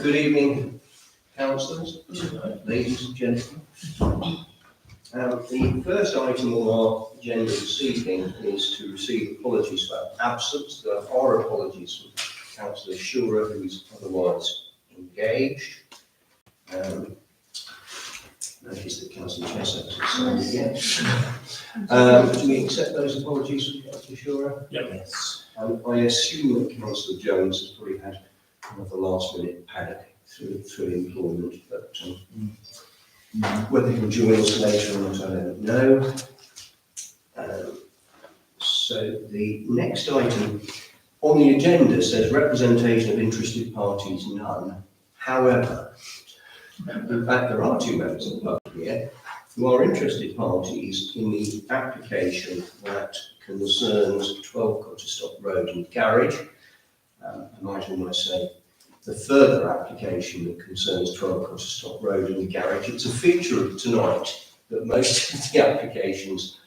Good evening, councillors, ladies and gentlemen. The first item on our agenda this evening is to receive apologies for absence. There are apologies from Councillor Shearer, who is otherwise engaged. Notice that Councillor Chesser has signed again. Do we accept those apologies from Councillor Shearer? Yes. I assume that Councillor Jones has probably had kind of the last minute panic through employment, but whether he'll join us later or not, I don't know. So the next item on the agenda says representation of interested parties, none. However, in fact, there are two members of the public here who are interested parties in the application that concerns 12 Cotterstock Road and Garage. I might almost say the further application that concerns 12 Cotterstock Road and the Garage. It's a feature of tonight that most of the applications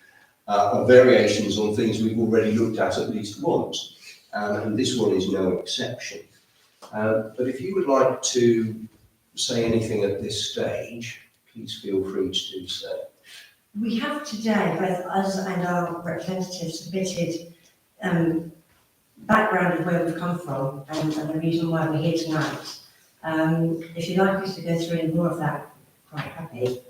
are variations on things we've already looked at least once, and this one is no exception. But if you would like to say anything at this stage, please feel free to do so. We have today, both us and our representatives, submitted background of where we've come from and the reason why we're here tonight. If you'd like us to go through any more of that, quite happy.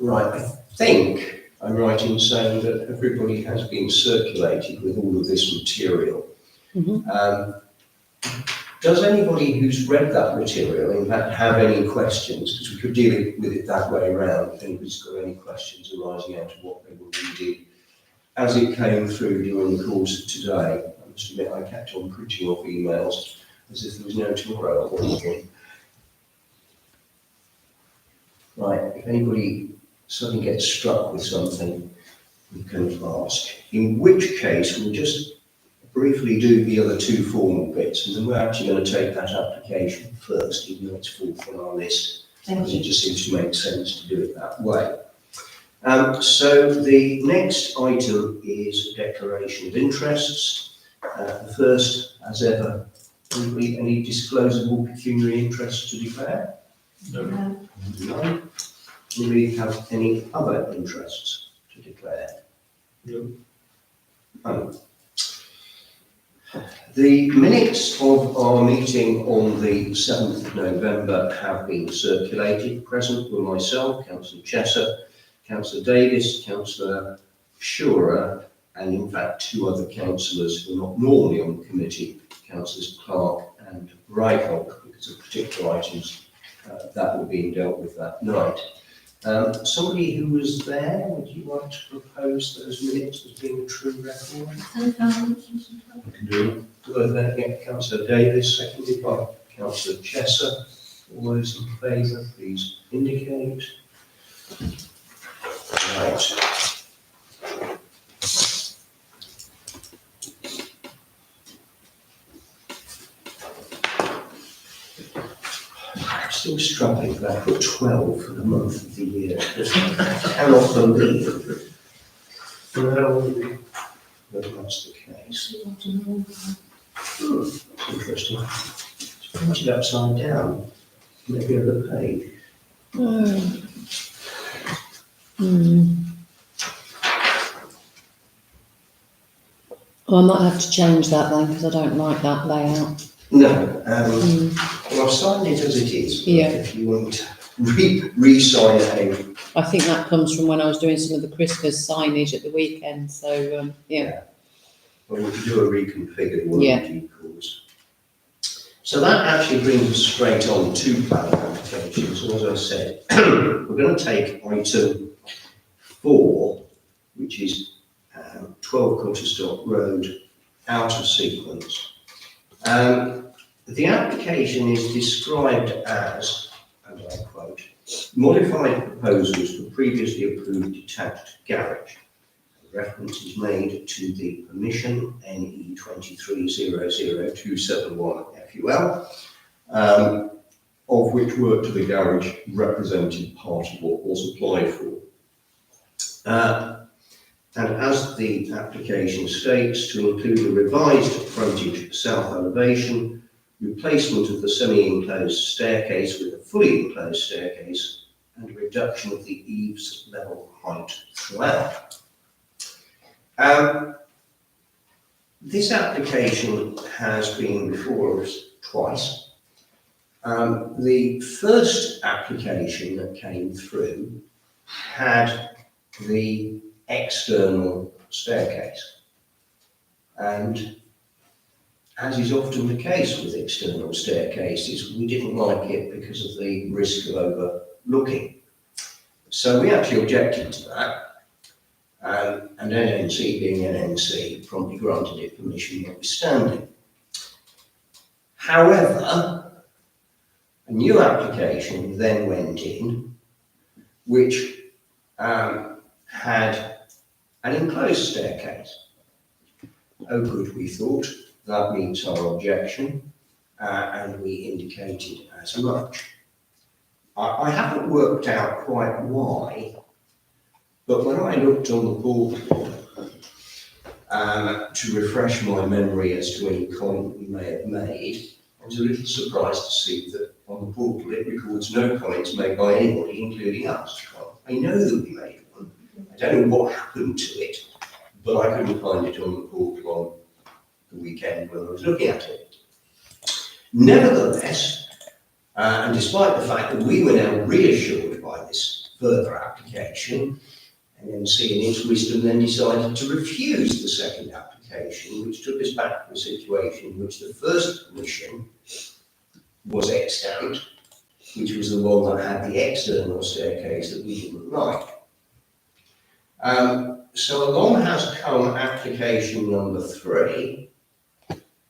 Right, I think I'm right in saying that everybody has been circulated with all of this material. Does anybody who's read that material, in fact, have any questions? Because we could deal with it that way around. If anybody's got any questions arising out of what they were reading as it came through during the course of today. I must admit, I kept on printing off emails as if there was no tomorrow or anything. Right, if anybody suddenly gets struck with something, we can ask. In which case, we'll just briefly do the other two formal bits, and then we're actually going to take that application first, even though it's fourth on our list, because it just seems to make sense to do it that way. So the next item is a declaration of interests. The first, as ever, any disclosable pecuniary interests to declare? No. None. Do we have any other interests to declare? No. None. The minutes of our meeting on the 7th of November have been circulated. Present were myself, Councillor Chesser, Councillor Davis, Councillor Shearer, and in fact two other councillors who are not normally on the committee, Councillors Clark and Reichelt, because of particular items that were being dealt with that night. Somebody who was there, would you like to propose those minutes as being a true record? I can do Councillor Davis, seconded by Councillor Chesser. All those in favour, please indicate. Right. I'm still struggling with that for 12 for the month of the year. I cannot believe. Well, that's the case. That's interesting. It's printed upside down. Maybe on the page. Well, I might have to change that then, because I don't like that layout. No, well, I've signed it as it is. Yeah. If you want to re-sign it, I think that comes from when I was doing some of the Christmas signage at the weekend, so, yeah. well, we can do a reconfigured one Yeah. in due course. So that actually brings us straight on to planning applications. So as I said, we're going to take item 4, which is 12 Cotterstock Road, out of sequence. The application is described as, and I quote, modified proposals for previously approved detached garage. Reference is made to the permission NE 2300271 FUL, of which work to the garage represented part of what was applied for. And as the application states, to include a revised frontage south elevation, replacement of the semi-enclosed staircase with a fully enclosed staircase, and reduction of the eaves level height throughout. This application has been before us twice. The first application that came through had the external staircase, and as is often the case with external staircases, we didn't like it because of the risk of overlooking. So we actually objected to that, and NNC, being NNC, promptly granted it permission notwithstanding. However, a new application then went in, which had an enclosed staircase. Oh good, we thought, that meets our objection, and we indicated as much. I haven't worked out quite why, but when I looked on the portal to refresh my memory as to any comment we may have made, I was a little surprised to see that on the portal it records no comments made by anybody, including us. Well, I know that we made one. I don't know what happened to it, but I couldn't find it on the portal on the weekend when I was looking at it. Nevertheless, and despite the fact that we were now reassured by this further application, NNC in its wisdom then decided to refuse the second application, which took us back to a situation in which the first permission was extant, which was the one that had the external staircase that we didn't like. So along has come application number 3,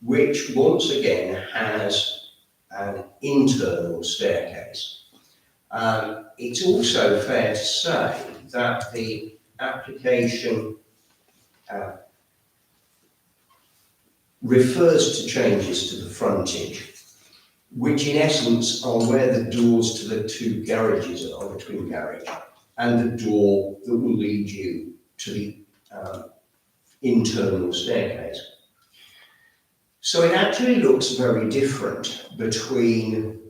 which once again has an internal staircase. It's also fair to say that the application refers to changes to the frontage, which in essence are where the doors to the 2 garages are, the twin garage, and the door that will lead you to the internal staircase. So it actually looks very different between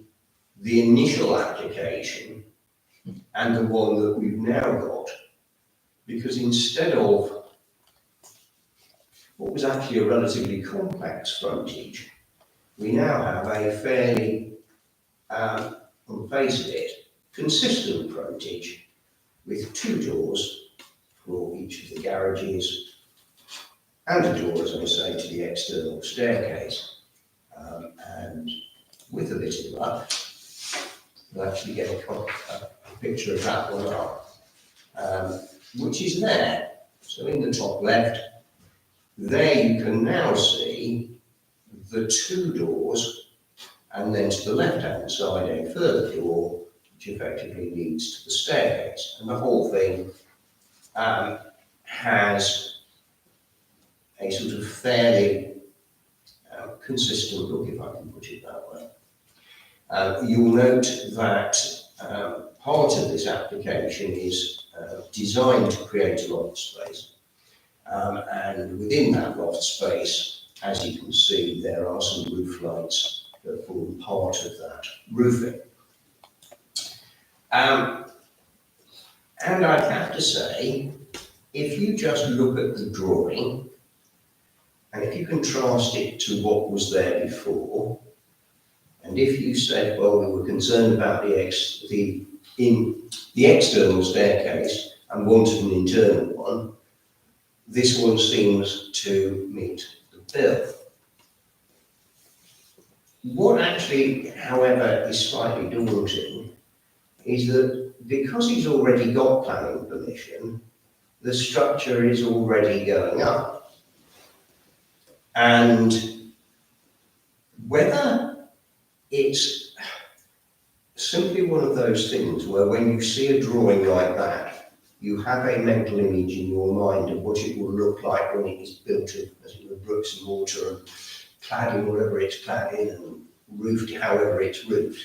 the initial application and the one that we've now got, because instead of what was actually a relatively complex frontage, we now have a fairly, on the face of it, consistent frontage with 2 doors for each of the garages and a door, as I say, to the external staircase. And with a bit of luck, we'll actually get a picture of that one up, which is there. So in the top left, there you can now see the 2 doors, and then to the left-hand side, a further door, which effectively leads to the staircase. And the whole thing has a sort of fairly consistent look, if I can put it that way. You'll note that part of this application is designed to create a loft space. And within that loft space, as you can see, there are some roof lights that form part of that roofing. And I'd have to say, if you just look at the drawing, and if you contrast it to what was there before, and if you said, well, we were concerned about the external staircase and wanted an internal one, this one seems to meet the bill. What actually, however, is slightly daunting is that because he's already got planning permission, the structure is already going up. And whether it's simply one of those things where when you see a drawing like that, you have a mental image in your mind of what it will look like when it is built of, as it were, bricks and mortar and clad in whatever it's clad in and roofed however it's roofed.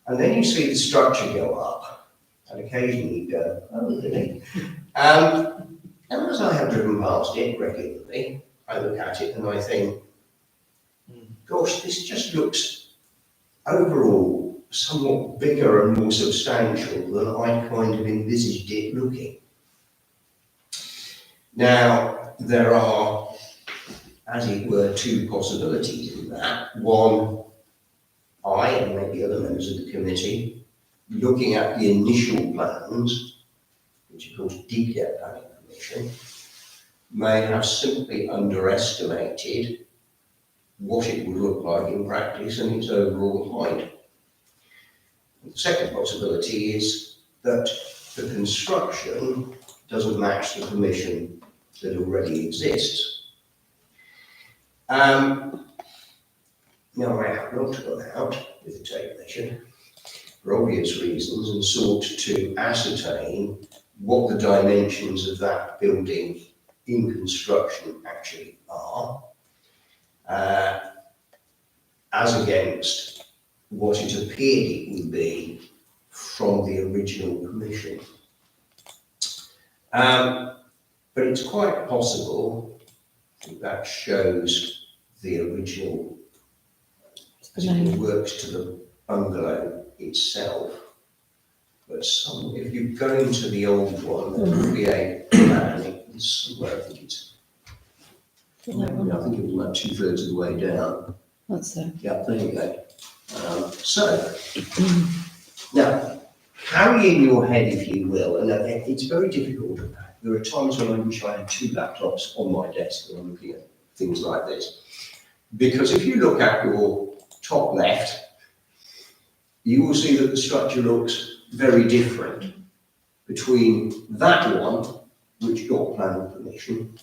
And then you see the structure go up, and occasionally you go, oh, really? And as I have driven past it regularly, I look at it and I think, gosh, this just looks overall somewhat bigger and more substantial than I kind of envisaged it looking. Now, there are, as it were, two possibilities in that. One, I and maybe other members of the committee, looking at the initial plans, which of course did get planning permission, may have simply underestimated what it would look like in practice and its overall height. The second possibility is that the construction doesn't match the permission that already exists. Now I have not gone out with a tape measure for obvious reasons and sought to ascertain what the dimensions of that building in construction actually are, as against what it appeared it would be from the original permission. But it's quite possible that shows the original, as it works to the bungalow itself. But if you go into the old one, there will be a plan, it's somewhere, I think it's, I think it was about 2/3 of the way down. That's it. Yeah, there you go. So, now, carry in your head, if you will, and it's very difficult. There are times when I wish I had two laptops on my desk when I'm looking at things like this. Because if you look at your top left, you will see that the structure looks very different between that one, which got planning permission,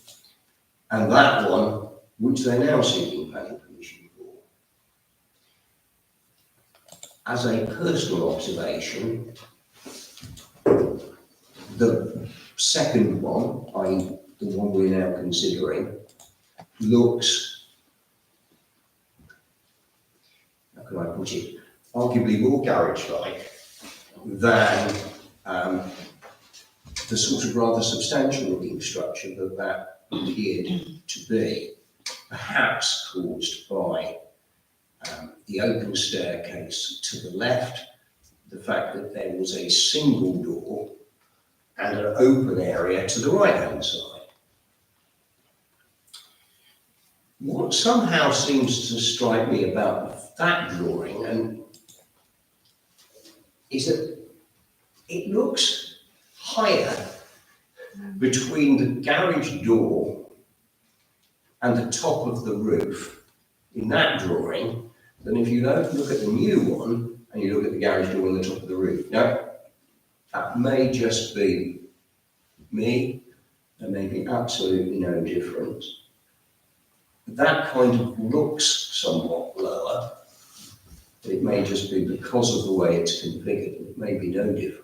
and that one, which they're now seeking planning permission for. As a personal observation, the second one, i.e. the one we're now considering, looks, how can I put it, arguably more garage-like than the sort of rather substantial looking structure that appeared to be, perhaps caused by the open staircase to the left, the fact that there was a single door and an open area to the right-hand side. What somehow seems to strike me about that drawing is that it looks higher between the garage door and the top of the roof in that drawing than if you look at the new one and you look at the garage door and the top of the roof. Now, that may just be me, there may be absolutely no difference. That kind of looks somewhat lower, but it may just be because of the way it's configured, it may be no different.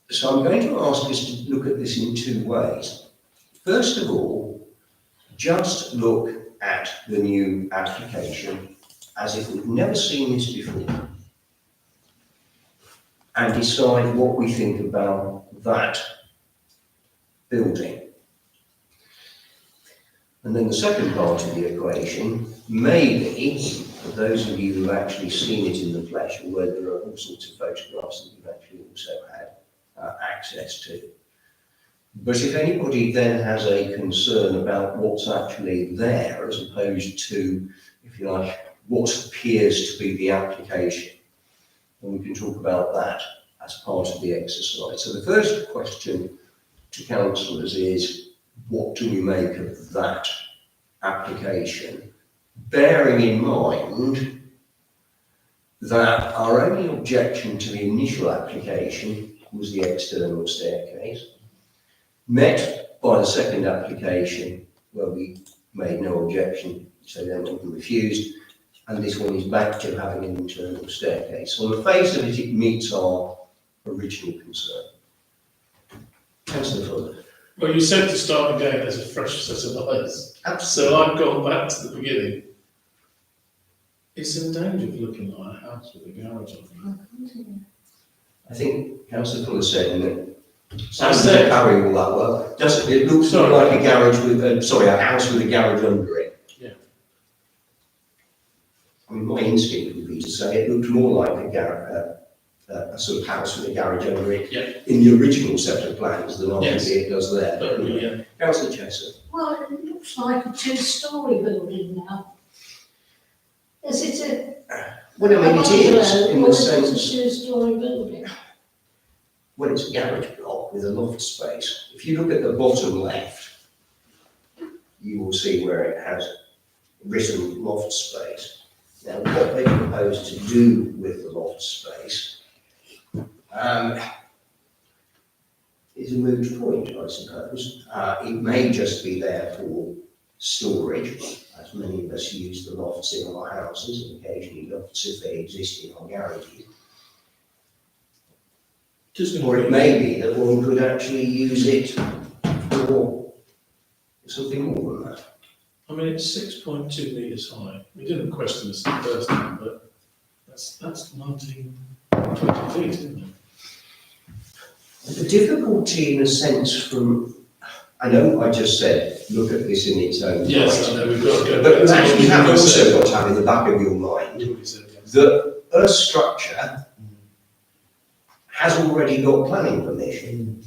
So I'm going to ask us to look at this in two ways. First of all, just look at the new application as if we've never seen this before and decide what we think about that building. And then the second part of the equation, maybe, for those of you who've actually seen it in the flesh, or where there are all sorts of photographs that you've actually also had access to. But if anybody then has a concern about what's actually there, as opposed to, if you like, what appears to be the application, then we can talk about that as part of the exercise. So the first question to councillors is, what do we make of that application? Bearing in mind that our only objection to the initial application was the external staircase, met by the second application where we made no objection, so then we refused, and this one is back to having an internal staircase. So on the face of it, it meets our original concern. Councillor Fuller. Well, you said to start again as a fresh set of eyes. Absolutely. So I've gone back to the beginning. It's in danger of looking like a house with a garage on it. I think Councillor Fuller said that Sounds like carrying all that well, doesn't it? It looks Sorry. like a garage with, a house with a garage under it. Yeah. I mean, my instinct would be to say it looked more like a sort of house with a garage under it Yeah. in the original set of plans than Yes. obviously it does there. But, yeah. Councillor Chester. Well, it looks like a two-storey building now. Is it a? Well, I mean, it is, in Or the is it a sense, two-storey building? well, it's a garage block with a loft space. If you look at the bottom left, you will see where it has written loft space. Now, what they propose to do with the loft space is a moot point, I suppose. It may just be there for storage, as many of us use the lofts in our houses, and occasionally lofts if they exist in our garages. Or it may be that one could actually use it for something more than that. I mean, it's 6.2 metres high. We didn't question this the first time, but that's 19, 20 feet, isn't it? The difficulty in a sense from, I know I just said, look at this in its own Yes, I right. know, we've got to go But back you to actually what have we also said. got to have in the back of your mind What we said, yes. that a structure has already got planning permission.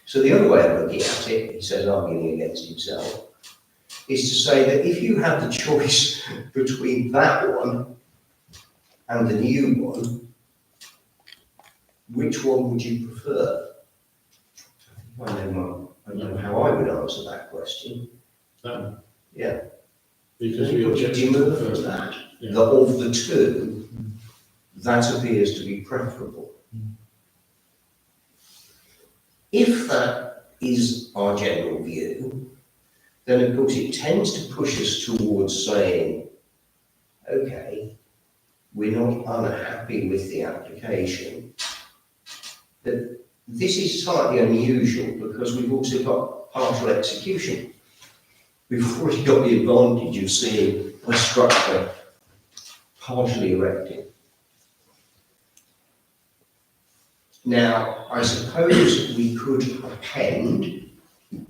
So the other way of looking at it, he says, arguing against himself, is to say that if you had the choice between that one and the new one, which one would you prefer? I know how I would answer that question. That, Yeah. because we Would you objected to demur the from first one. that? Yeah. That of the two, that appears to be preferable. If that is our general view, then of course it tends to push us towards saying, okay, we're not unhappy with the application. But this is slightly unusual because we've also got partial execution. We've already got the advantage of seeing a structure partially erected. Now, I suppose we could append,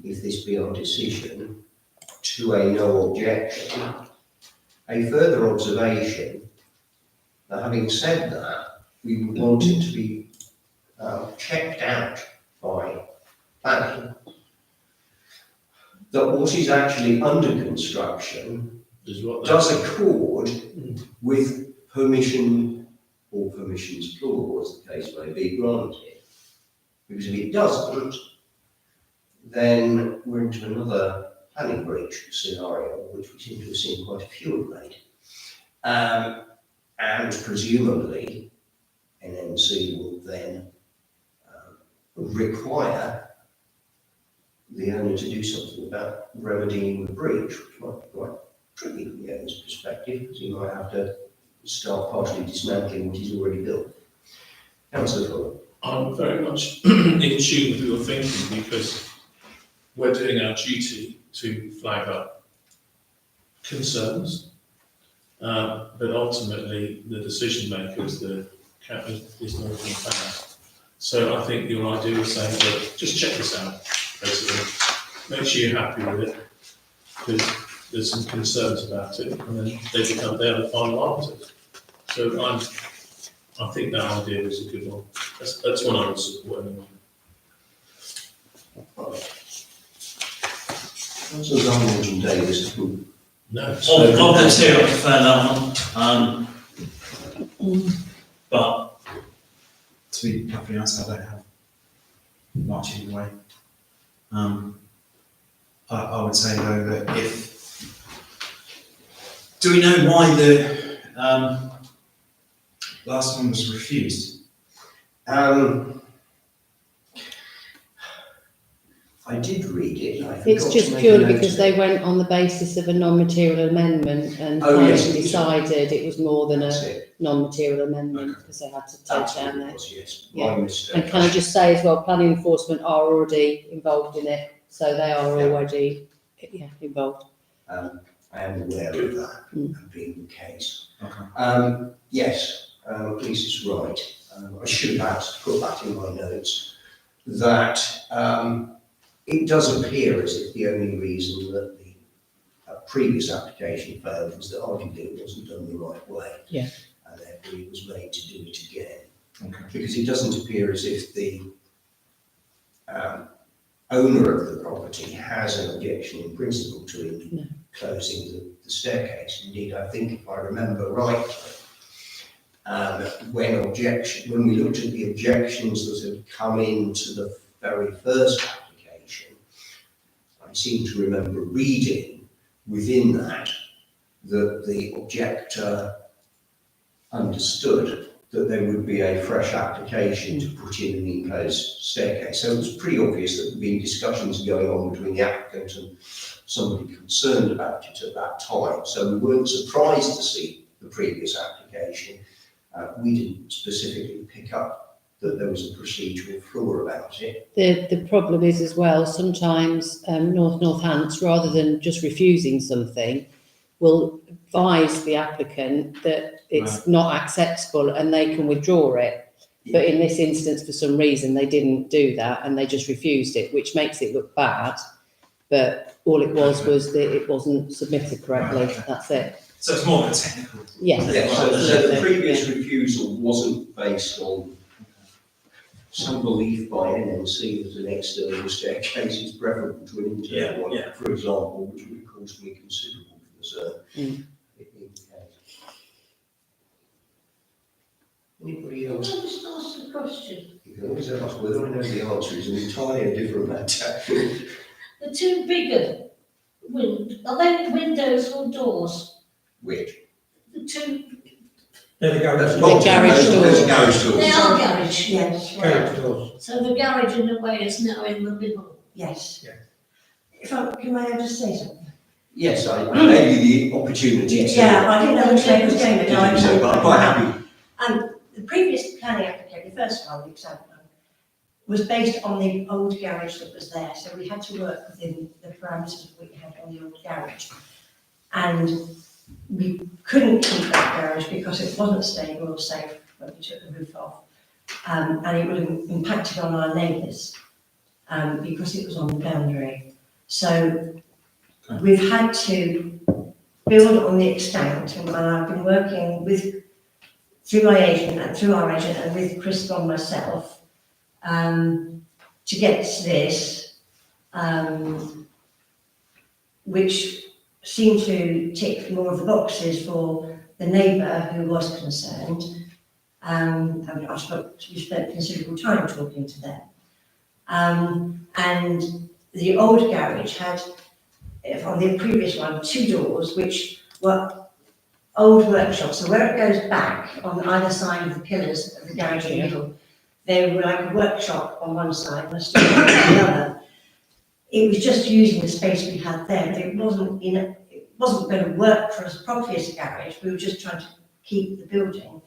if this be our decision, to a no objection, a further observation that having said that, we would want it to be checked out by planning that what is actually under construction Is what that- does accord with permission or permissions clause, the case may be, granted. Because if it doesn't, then we're into another planning breach scenario, which we seem to have seen quite a few of late. And presumably, NMC will then require the owner to do something about remedying the breach, which might be quite tricky from the owner's perspective, because he might have to start partially dismantling what he's already built. Councillor Fuller. I'm very much in tune with your thinking because we're doing our duty to flag up concerns, but ultimately the decision maker is Northern Planner. So I think your idea of saying, look, just check this out, basically, make sure you're happy with it, because there's some concerns about it, and then they become their final answers. So I think that idea is a good one. That's one I would support anyway. Councillor Donald and Davis. No. I'll volunteer, I prefer that one. But to be perfectly honest, I don't have much either way. I would say though that do we know why the last one was refused? I did read it. I It's forgot just to make a purely note because of they it. went on the basis of a non-material amendment and Oh, planning yes. decided it was more than That's a it. non-material amendment Okay. because they had to take That's what down it there. was, yes. Yeah. My mistake. And can I just say as well, planning enforcement are already involved in it, so they are Yeah. already involved. I am aware of that, Mm. being the case. Okay. Yes, Lisa's right. I should have perhaps put that in my notes. that it does appear as if the only reason that the previous application failed was that arguably it wasn't done the right way. Yeah. And therefore it was made to do it again. Okay. Because it doesn't appear as if the owner of the property has an objection in principle to him No. closing the staircase. Indeed, I think if I remember rightly, when we looked at the objections that had come into the very first application, I seem to remember reading within that the objector understood that there would be a fresh application to put in an enclosed staircase. So it was pretty obvious that there had been discussions going on between the applicant and somebody concerned about it at that time. So we weren't surprised to see the previous application. We didn't specifically pick up that there was a procedural flaw about it. The problem is as well, sometimes Northants, rather than just refusing something, will advise the applicant that it's not acceptable and they can withdraw it. But in this instance, for some reason, they didn't do that and they just refused it, which makes it look bad. But all it was that it wasn't submitted correctly. That's it. So it's more of a technical. Yes. Yeah, so the previous refusal wasn't based on some belief by NNC that an external staircase is preferable to an internal one, Yeah. for example, which would cause me considerable concern. Mm. If being the case. Anybody Can I else? just ask a question? You can always ask whether I know the answer is an entirely different matter. The two bigger are they windows or doors? Which? The two, There we go. That's The not- garage door. There's a garage door. they are garage. Yes, Garage doors. So the garage in a way is now in the middle. yes. Yeah. Can I just say something? Yes, I gave you the opportunity to. Yeah, I didn't know which way it was going, but to do so, but I'm quite happy. The previous planning application, the first one, the example one, was based on the old garage that was there, so we had to work within the parameters we had on the old garage. And we couldn't keep that garage because it wasn't stable or safe when we took the roof off. And it would have impacted on our neighbours, because it was on the boundary. So we've had to build on the extent, and I've been working through my agent and through our agent and with Chris and myself, to get to this, which seemed to tick more of the boxes for the neighbour who was concerned. And we spent considerable time talking to them. And the old garage had, on the previous one, two doors which were old workshops. So where it goes back on either side of the pillars of the garage in the middle, they were like a workshop on one side and a store on the other. It was just using the space we had there, but it wasn't going to work for us properly as a garage. We were just trying to keep the building,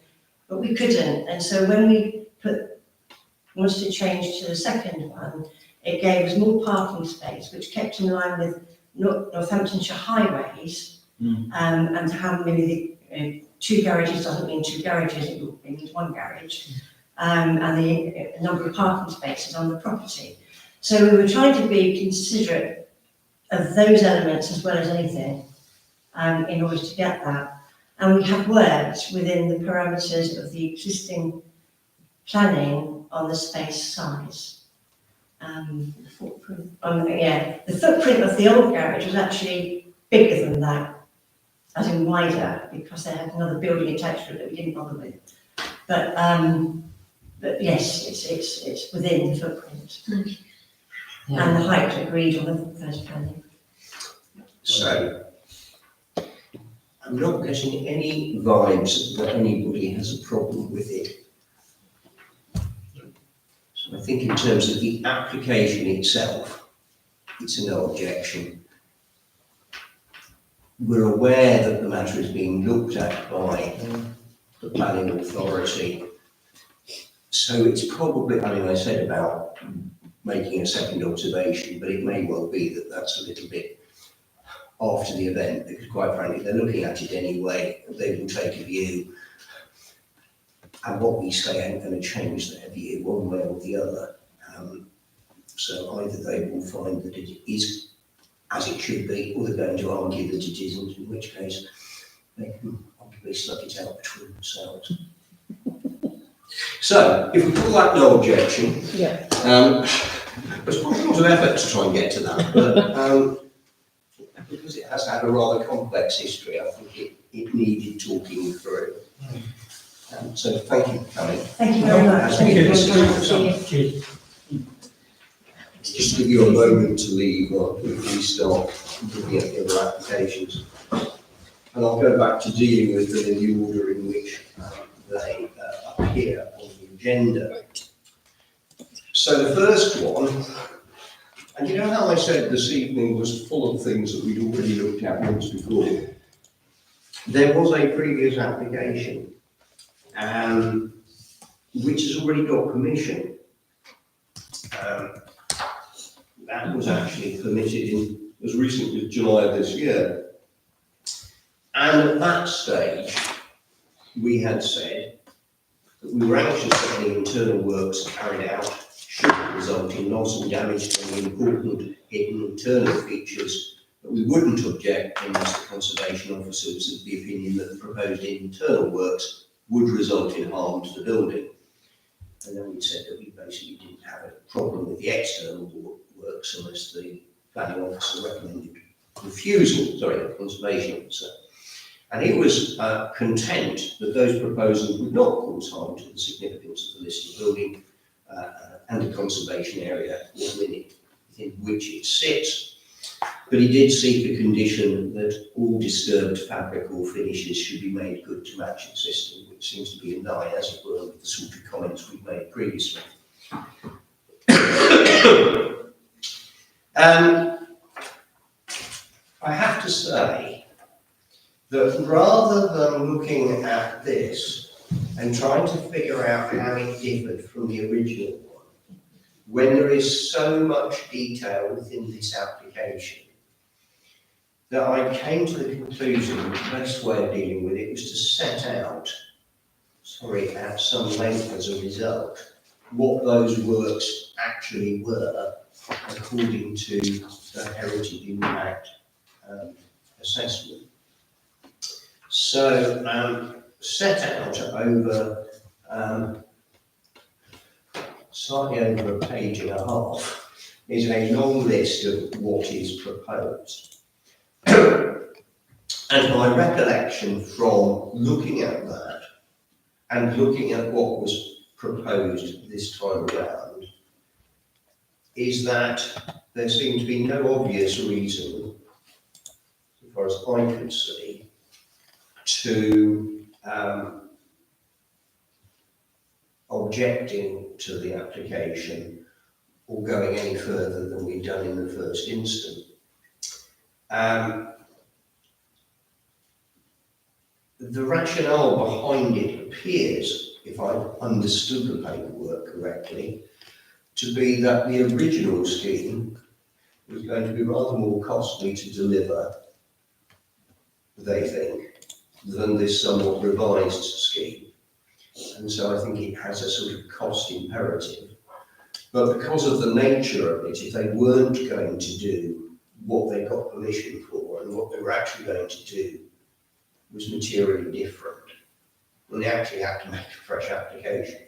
but we couldn't. And so when we wanted to change to the second one, it gave us more parking space, which kept in line with Northamptonshire highways. And how many two garages doesn't mean two garages, it means one garage. And the number of parking spaces on the property. So we were trying to be considerate of those elements as well as anything, in order to get that. And we have worked within the parameters of the existing planning on the space size. The footprint, the footprint of the old garage was actually bigger than that, as in wider, because they had another building attached to it that we didn't bother with. But yes, it's within the footprint. And the height agreed on the first planning. So, I'm not getting any vibes that anybody has a problem with it. So I think in terms of the application itself, it's a no objection. We're aware that the matter is being looked at by the planning authority. So it's probably, I said about making a second observation, but it may well be that that's a little bit after the event, because quite frankly, they're looking at it anyway, they will take a view. And what we say ain't going to change their view one way or the other. So either they will find that it is as it should be, or they're going to argue that it isn't, in which case they can obviously suck it out between themselves. So, if we call that no objection, Yeah. there's quite a lot of effort to try and get to that, but because it has had a rather complex history, I think it needed talking through. So thank you for coming. Thank you very much. Thank you. Thank you. Just give you a moment to leave while we start looking at the other applications. And I'll go back to dealing with them in the order in which they appear on the agenda. So the first one, and you know how I said this evening was full of things that we'd already looked at once before? There was a previous application which has already got permission. That was actually permitted in as recently as July of this year. And at that stage, we had said that we were anxious that the internal works carried out should result in loss or damage to any important hidden internal features, but we wouldn't object unless the Conservation Officer was of the opinion that the proposed internal works would result in harm to the building. And then we said that we basically didn't have a problem with the external works unless the planning officer recommended the Conservation Officer. And he was content that those proposals would not cause harm to the significance of the listed building and the conservation area within which it sits. But he did seek a condition that all disturbed fabric or finishes should be made good to match existing, which seems to be in line, as it were, with the sort of comments we've made previously. I have to say that rather than looking at this and trying to figure out how it differed from the original one, when there is so much detail within this application, that I came to the conclusion that the best way of dealing with it was to set out, at some length as a result, what those works actually were according to the Heritage Impact Assessment. So, set out over slightly over a page and a half is a long list of what is proposed. And my recollection from looking at that and looking at what was proposed this time around is that there seemed to be no obvious reason, as far as I could see, to objecting to the application or going any further than we'd done in the first instance. The rationale behind it appears, if I've understood the paperwork correctly, to be that the original scheme was going to be rather more costly to deliver, they think, than this somewhat revised scheme. And so I think it has a sort of cost imperative. But because of the nature of it, if they weren't going to do what they got permission for and what they were actually going to do was materially different, and they actually had to make a fresh application.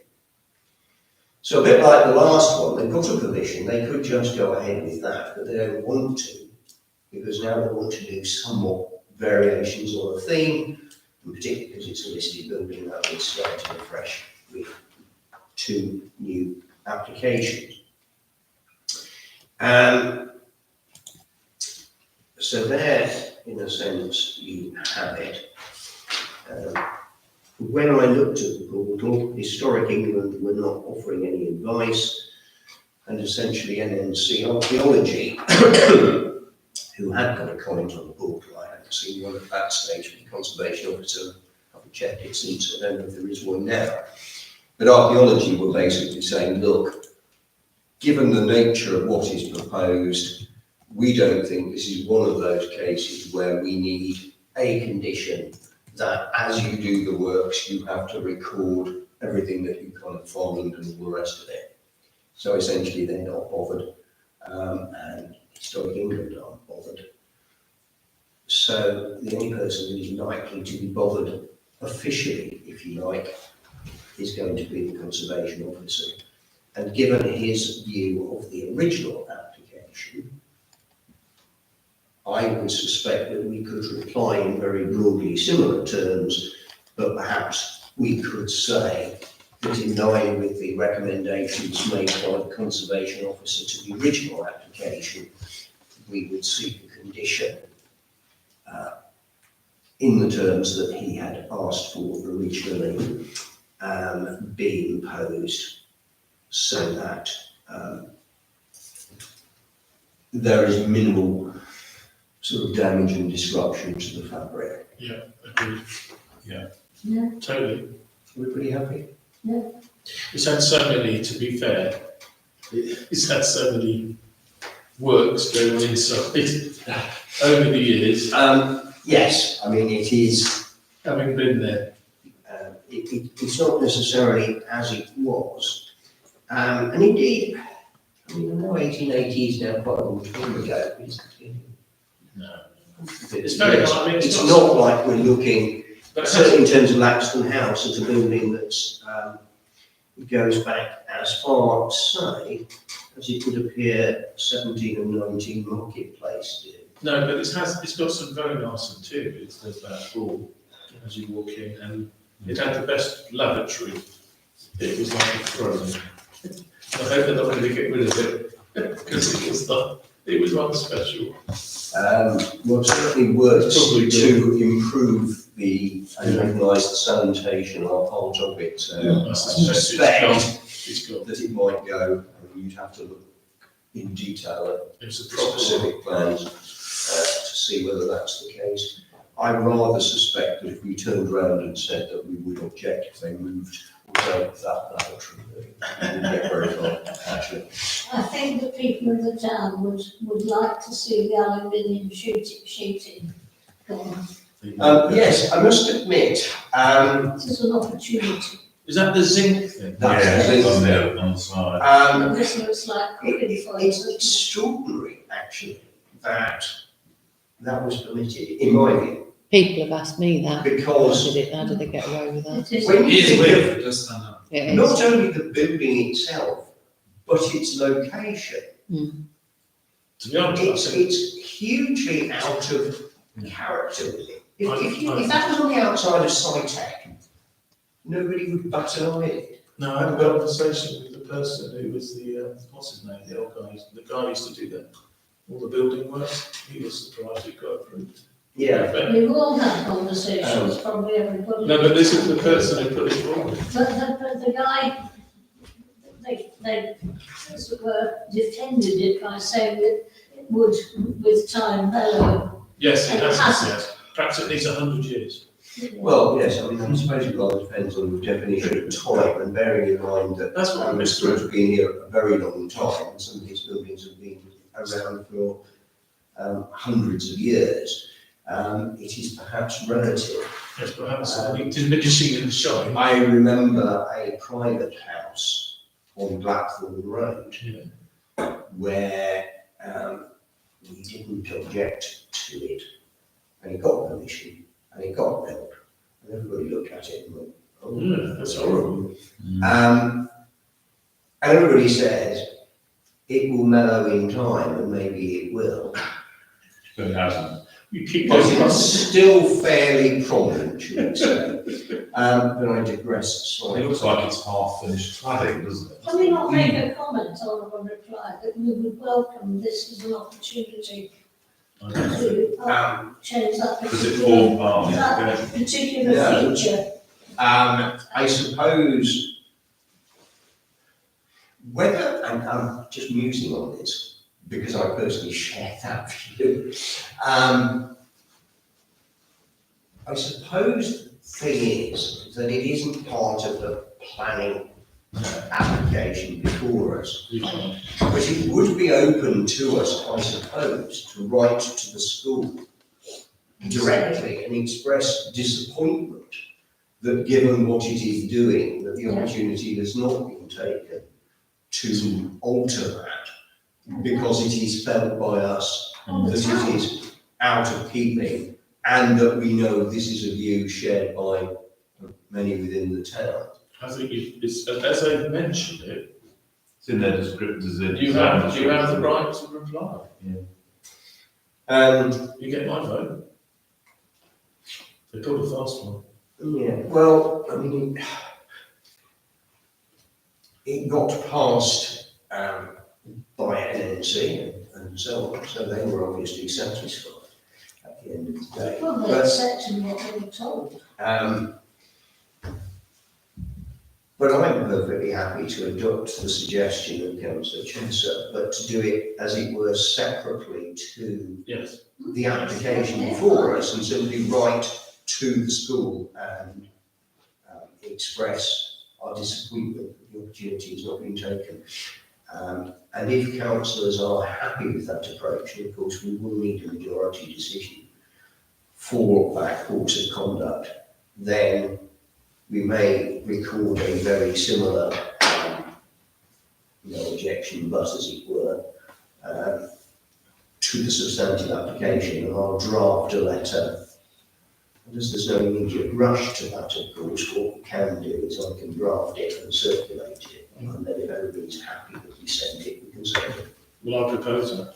So a bit like the last one, they've got a permission, they could just go ahead with that, but they don't want to, because now they want to do somewhat variations on a theme, and particularly because it's a listed building, that would start afresh with 2 new applications. So there, in a sense, you have it. When I looked at the portal, Historic England were not offering any advice, and essentially NNC Archaeology, who had got a comment on the portal, I hadn't seen one at that stage, but the Conservation Officer, I haven't checked it since, I don't know if there is one now. But Archaeology were basically saying, look, given the nature of what is proposed, we don't think this is one of those cases where we need a condition that as you do the works, you have to record everything that you kind of find and all the rest of it. So essentially they're not bothered, and Historic England aren't bothered. So the only person who is likely to be bothered officially, if you like, is going to be the conservation officer. And given his view of the original application, I would suspect that we could reply in very broadly similar terms, but perhaps we could say that in line with the recommendations made by the conservation officer to the original application, we would seek a condition in the terms that he had asked for originally, be imposed so that there is minimal sort of damage and disruption to the fabric. Yeah, agreed. Yeah. Yeah. Totally. Are we pretty happy? It's had so many, to be fair, it's had so many works going on inside over the years, Yes, I mean, it is, having been there. it's not necessarily as it was. And indeed, I mean, I know 1880 is now quite a long time ago, but No. it's very nice, I mean, it's not like we're looking, But it certainly has, in terms of Laxton House, as a building that's, goes back as far, say, as it would appear 17 and 19 Marketplace did. no, but it's got some very nice interiors. There's that hall as you walk in, and it had the best lavatory. It was like a throne. I hope they're not going to get rid of it because it was rather special. Well, certainly works Probably to improve and recognise the sanitation or part of it. I suspect It's gone. that it might go, I mean, you'd have to look in detail at It was a the proper. specific plans to see whether that's the case. I rather suspect that if we turned around and said that we would object if they moved that lavatory, we would get very far, actually. I think the people of the town would like to see the aluminium sheeting gone. Yes, I must admit, It is an opportunity. Is that the zinc thing? that's Yeah, the it's on thing. there on the side. And this looks like cooking It's fires. extraordinary, actually, that was permitted, in my view, People have asked me that. because How did they get away with that? It is. when It you is think weird, of it does stand out. It is. not only the building itself, but its location, To be honest, I it's think hugely out of character with it. If that was on the outside of SciTech, nobody would bat an eyelid. no, I had a conversation with the person who was the what's his name, the old guy, the guy who used to do all the building works. He was surprised it got approved. Yeah. But, We've all had conversations, probably everybody. no, but this is the person who put it forward. But the guy, they, as it were, defended it by saying that it would, with time, mellow. Yes, it It has. hasn't. Yes. Perhaps it needs 100 years. Well, yes, I mean, I suppose it rather depends on the definition of time, and bearing in mind that That's what I Mr. understood. has been here a very long time, and some of these buildings have been around for hundreds of years. It is perhaps relative. Yes, perhaps. Did you see it in the shine? I remember a private house on Blackthorn Road Yeah. where we didn't object to it, and it got permission, and it got built, and everybody looked at it and went, oh, Yeah, that's horrible. And everybody says it will mellow in time, and maybe it will. But it hasn't. You keep But going it's still fairly prominent, should we say. But I digress It slightly. looks like it's half finished cladding, doesn't it? Can we not make a comment on a reply that we would welcome this as an opportunity to change that Does it particular, form part? that particular Yeah. feature? I suppose whether, and I'm just musing on this because I personally share that view. I suppose the thing is that it isn't part of the planning application before us. You can't. But it would be open to us, I suppose, to write to the school directly and express disappointment that given what it is doing, that the Yeah. opportunity has not been taken to alter that because it is felt by us On the that town. it is out of keeping and that we know this is a view shared by many within the town. I think it's, as they mentioned it, It's in their description. you have the right to reply. You get my vote. They called a fast one. Yeah, well, I mean, it got passed by NNC and so on, so they were obviously satisfied at the end of the day. Well, they accepted what they were told. But I'm perfectly happy to adopt the suggestion of Councillor Chesser, but to do it, as it were, separately to Yes. the application before us and simply write to the school and express our disappointment that the opportunity has not been taken. And if councillors are happy with that approach, and of course we will need a majority decision for that course of conduct, then we may record a very similar, no objection, but as it were, to the substantive application, and I'll draft a letter. And as there's no immediate rush to that, of course, what we can do is I can draft it and circulate it, and then if everybody's happy that we send it, we can send it. Well, I propose that.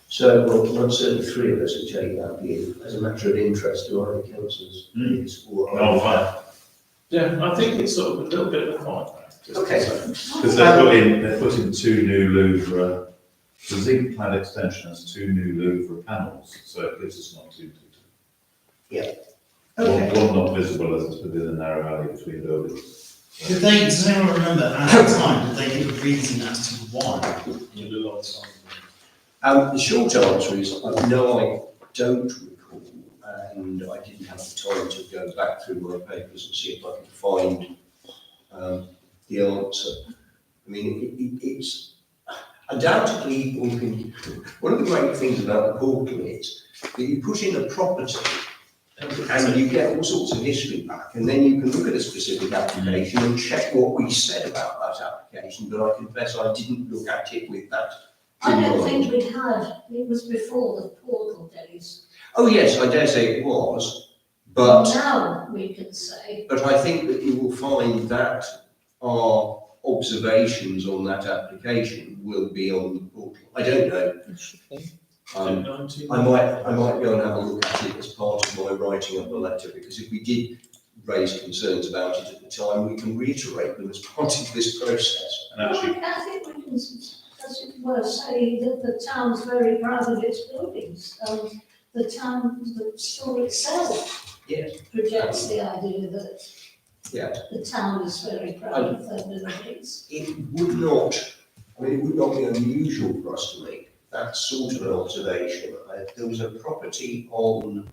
So, well, certainly three of us have taken that view as a matter of interest to other councillors. Oh, fine. Yeah, I think it's sort of a little bit of a fight. Okay. Because they're putting two new Louvre, the zinc clad extension has two new Louvre panels, so it gives us an opportunity to. Okay. One not visible as it's within a narrow alley between buildings. Did they, does anyone remember at the time, did they give a reason as to why? You do a lot of time. The short answer is, no, I don't recall, and I didn't have the time to go back through my papers and see if I could find the answer. I mean, it's undoubtedly, one of the great things about the portal is that you put in a property and you get all sorts of history back, and then you can look at a specific application and check what we said about that application, but I confess I didn't look at it with that. I don't think we had, it was before the portal days. Oh yes, I dare say it was, but Now we can say, I think that you will find that our observations on that application will be on the portal. I don't know. I might go and have a look at it as part of my writing of the letter, because if we did raise concerns about it at the time, we can reiterate them as part of this process. And actually, well, I think we can, as it were, say that the town's very proud of its buildings. The town, the store itself Yes. projects the idea that Yeah. the town is very proud of their buildings. It would not, I mean, it would not be unusual for us to make that sort of an observation. There was a property on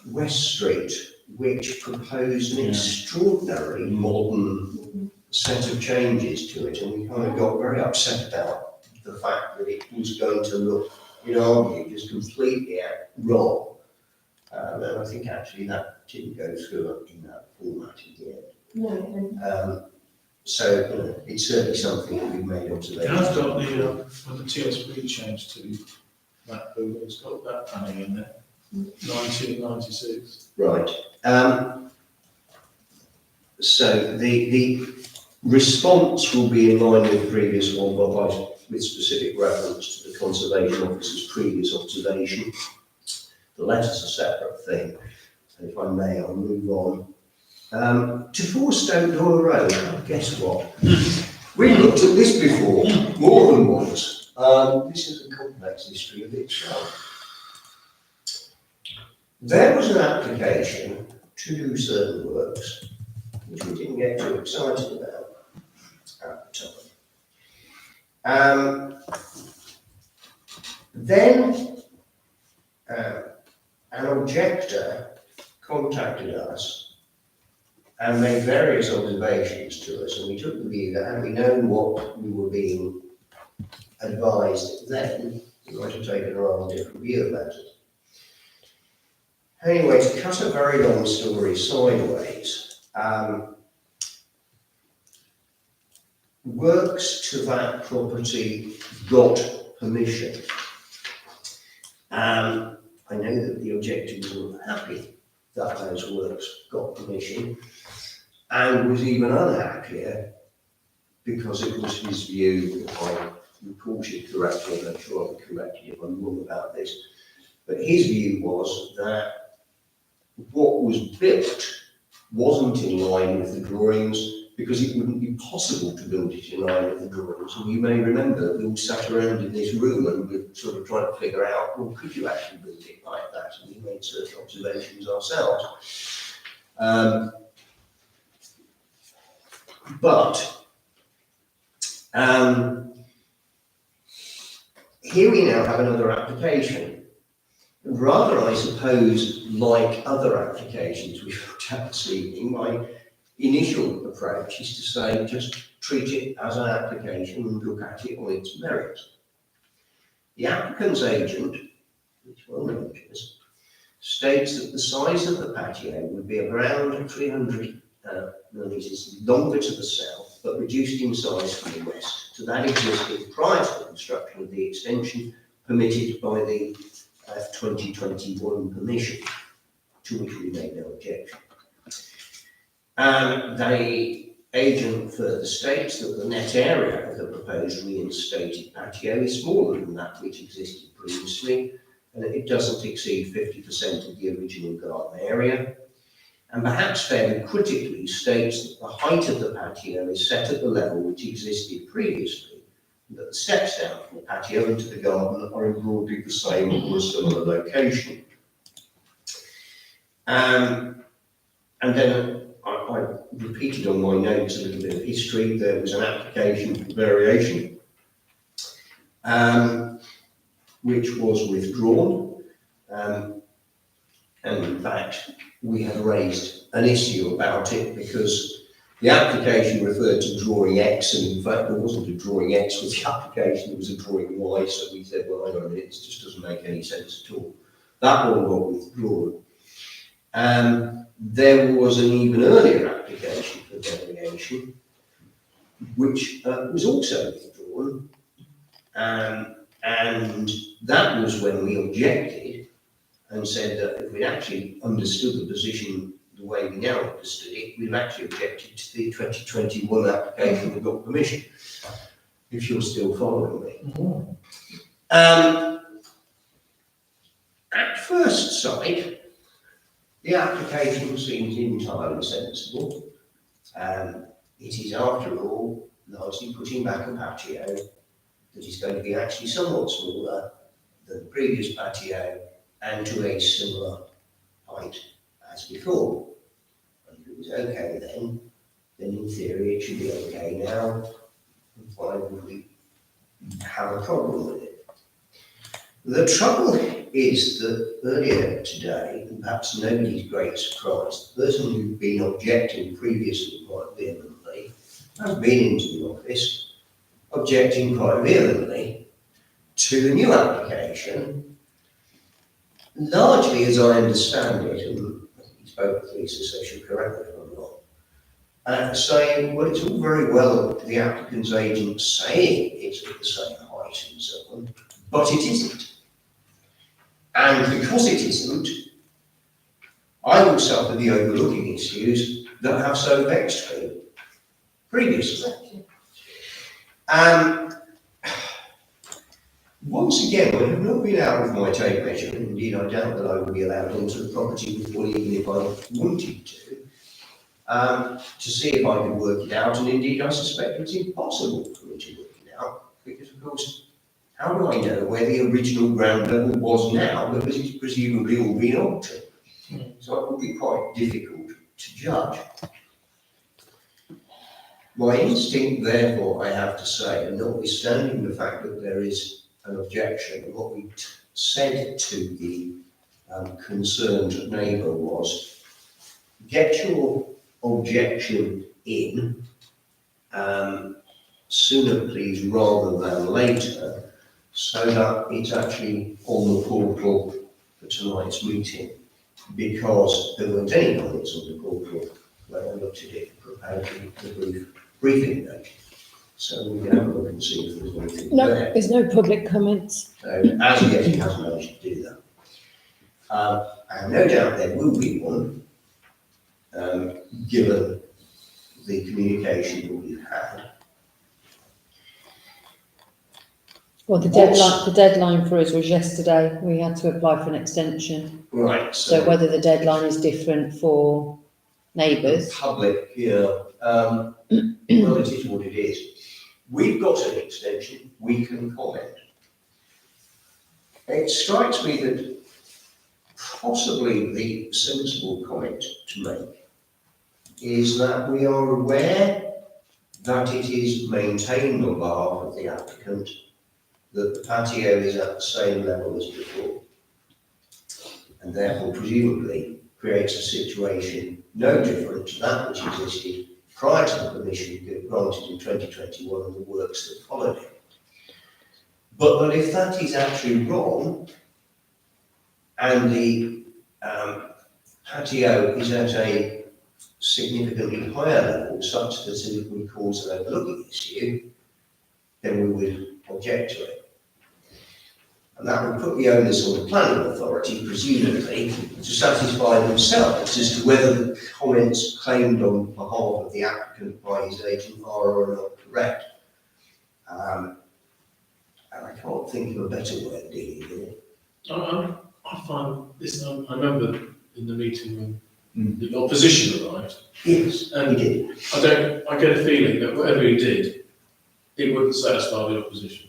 West Street which proposed an extraordinary modern set of changes to it, and we kind of got very upset about the fact that it was going to look, in our view, just completely wrong. And I think actually that didn't go through in that format in the end. No, So, you know, it's certainly something that we've made It observations. has got when the TSB changed to that building, it's got that planning in there, 1996. Right. So the response will be in line with the previous one, but with specific reference to the Conservation Officer's previous observation. The letter's a separate thing, and if I may, I'll move on. To 4 Stonedoor Road, guess what? We looked at this before, more than once. This is a complex history of itself. There was an application to do certain works, which we didn't get too excited about at the time. Then an objector contacted us and made various observations to us, and we took the view that had we known what we were being advised then, we might have taken a rather different view about it. Anyway, to cut a very long story sideways, works to that property got permission. I know that the objector wasn't happy that those works got permission and was even unhappier because it was his view, if I recall it correctly, and I'm sure I'll be corrected if I'm wrong about this, but his view was that what was built wasn't in line with the drawings because it wouldn't be possible to build it in line with the drawings. And you may remember we all sat around in this room and we sort of trying to figure out, well, could you actually build it like that? And we made certain observations ourselves. Here we now have another application. Rather, I suppose, like other applications we've looked at this evening, my initial approach is to say just treat it as an application and look at it on its merits. The applicant's agent, which well known to us, states that the size of the patio would be around 300 millimetres longer to the south, but reduced in size to the west, to that existed prior to the construction of the extension permitted by the 2021 permission, to which we made no objection. The agent further states that the net area of the proposed reinstated patio is smaller than that which existed previously, and it doesn't exceed 50% of the original garden area, and perhaps fairly critically states that the height of the patio is set at the level which existed previously, and that the steps down from the patio into the garden are in broadly the same or a similar location. And then I repeated on my notes a little bit of history. There was an application for variation, which was withdrawn. And in fact, we had raised an issue about it because the application referred to drawing X, and in fact, there wasn't a drawing X with the application, there was a drawing Y. So we said, well, hang on a minute, this just doesn't make any sense at all. That one got withdrawn. There was an even earlier application for variation, which was also withdrawn, and that was when we objected and said that if we'd actually understood the position the way we now understood it, we've actually objected to the 2021 application that got permission, if you're still following me. At first sight, the application seems entirely sensible. It is, after all, largely putting back a patio that is going to be actually somewhat smaller than the previous patio and to a similar height as before. And if it was okay then in theory it should be okay now. Why would we have a problem with it? The trouble is that earlier today, and perhaps nobody's great surprise, the person who'd been objecting previously quite vehemently has been into the office objecting quite vehemently to the new application, largely as I understand it, and he spoke with Lisa, so she'll correct me if I'm wrong, saying, well, it's all very well the applicant's agent saying it's at the same height and so on, but it isn't. And because it isn't, I will suffer the overlooking issues that have so vexed me previously. Once again, I have not been out of my tape measure, indeed I doubt that I will be allowed onto the property before, even if I wanted to see if I could work it out, and indeed I suspect it's impossible for me to work it out, because of course, how do I know where the original ground level was now, because it's presumably all been altered? So it would be quite difficult to judge. My instinct, therefore, I have to say, and notwithstanding the fact that there is an objection, and what we said to the concerned neighbour was, get your objection in sooner, please, rather than later, so that it's actually on the portal for tonight's meeting, because there weren't any comments on the portal when I looked at it, prepared the briefing note. So we can have a look and see if there's anything No, there. there's no public comments. So as yet, he hasn't managed to do that. And no doubt there will be one, given the communication that we've had. Well, the deadline for us was yesterday. We had to apply for an extension. Right, So whether the deadline is different for neighbours. Public here, well, it is what it is. We've got an extension, we can comment. It strikes me that possibly the sensible comment to make is that we are aware that it is maintained on behalf of the applicant that the patio is at the same level as before, and therefore presumably creates a situation no different to that which existed prior to the permission granted in 2021 and the works that followed it. But that if that is actually wrong, and the patio is at a significantly higher level, such that it would cause an overlooking issue, then we would object to it. And that would put the onus on the planning authority, presumably, to satisfy themselves as to whether the comments claimed on behalf of the applicant by his agent are or are not correct. And I can't think of a better way of dealing with it. I find this, I remember in the meeting when the opposition arrived, Yes, and he did. I get a feeling that whatever he did, it wouldn't satisfy the opposition.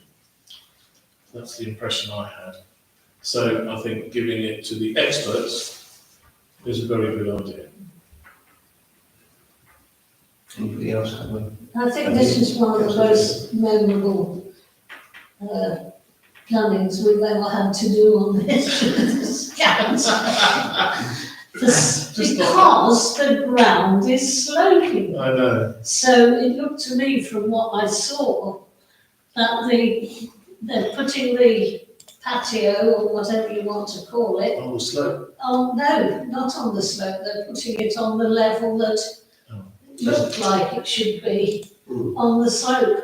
That's the impression I had. So I think giving it to the experts is a very good idea. Anybody else have one? I think this is one of the most memorable plannings we've ever had to do on this. Because the ground is sloping. I know. So it looked to me from what I saw that they're putting the patio or whatever you want to call it, On the slope. oh, no, not on the slope, they're putting it on the level that Oh. looked like it should be Mm. on the slope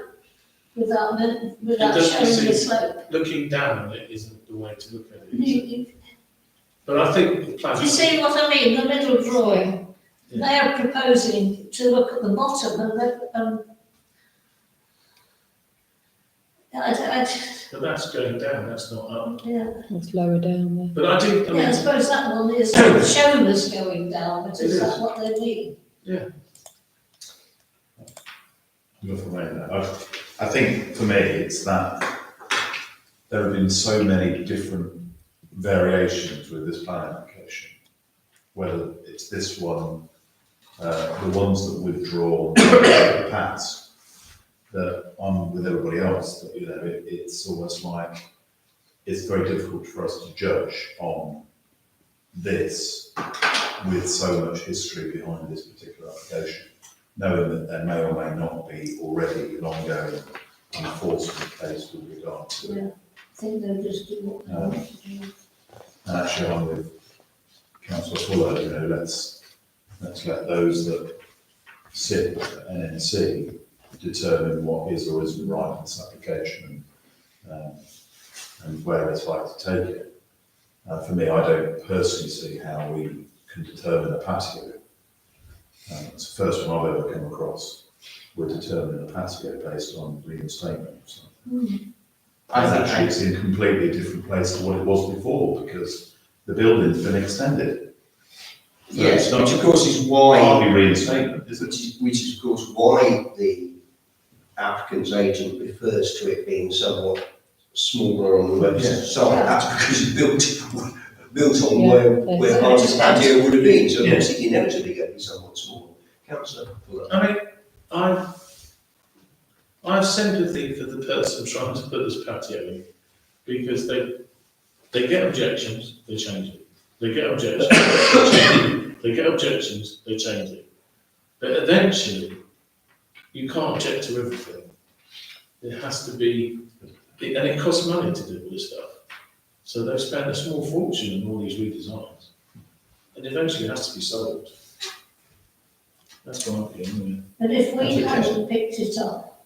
without doesn't showing the seem- slope. Looking down on it isn't the way to look at it. You But I think the plan. see what I mean, the middle drawing, Yeah. they're proposing to look at the bottom and But that's going down, that's not up. yeah. It's lower down there. But I do, I Yeah, I mean, suppose that one is shown as going down, but It is that is. what they mean? I think for me, it's that there have been so many different variations with this planning application. Whether it's this one, the ones that withdraw the paths, that I'm with everybody else, that, it's almost like it's very difficult for us to judge on this with so much history behind this particular application, knowing that there may or may not be already an ongoing enforcement case with regard to it. Yeah, I think they'll just do what they want to do. And actually, I'm with Councillor Fuller, let's let those that sit at NNC determine what is or isn't right in this application and where it's likely to take it. For me, I don't personally see how we can determine a patio. It's the first one I've ever come across. We're determining a patio based on reinstatement or something. And actually, it's in a completely different place to what it was before because the building's been extended. So Yes, it's not which of course is why, hardly reinstatement, is it? which is of course why the applicant's agent refers to it being somewhat smaller on the west Yeah. side. That's because it's built on Yeah, where there's- part of the patio would have been, so Yeah. it's inevitably going to be somewhat smaller. Councillor Fuller. I mean, I've sympathy for the person trying to put this patio in, because they get objections, they change it. They get objections, they change it. They get objections, they change it. But eventually, you can't object to everything. It has to be, and it costs money to do all this stuff. So they've spent a small fortune on all these redesigns. And eventually it has to be sold. That's my opinion. But if we That's okay. hadn't picked it up,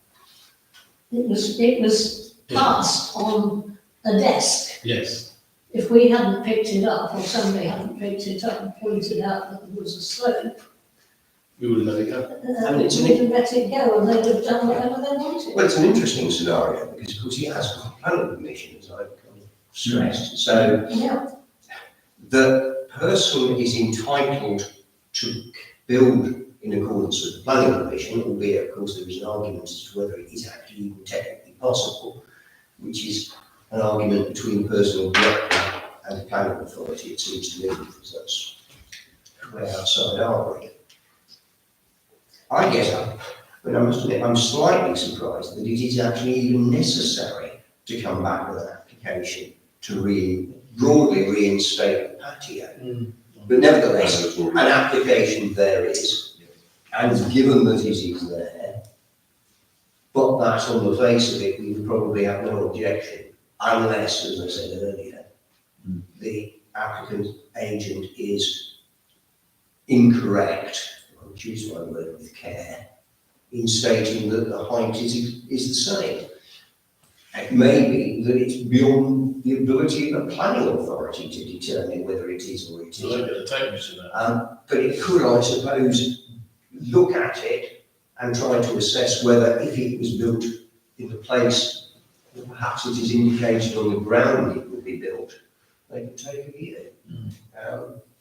it was passed on a desk. Yes, If we hadn't picked it up, or somebody hadn't picked it up and pointed out that there was a slope, we would have let it go. And it's an- we'd have let it go and they'd have done whatever they wanted. Well, it's an interesting scenario because, of course, he has got planning permission, as I've kind of stressed. So Yeah, the person is entitled to build in accordance with the planning permission, albeit, of course, there is an argument as to whether it is actually even technically possible, which is an argument between personal director and the planning authority, it seems to me, because that's where our side are. I guess, I must admit, I'm slightly surprised that it is actually even necessary to come back with an application to broadly reinstate the patio. But nevertheless, an application there is, and given that it is there, but that on the face of it, we would probably have no objection, unless, as I said earlier, the applicant agent is incorrect, I'll choose my word with care, in stating that the height is the same. It may be that it's beyond the ability of a planning authority to determine whether it is or it So they isn't. get the tape measure that. But it could, I suppose, look at it and try to assess whether if it was built in the place, that perhaps it is indicated on the ground it would be built, they could take a view.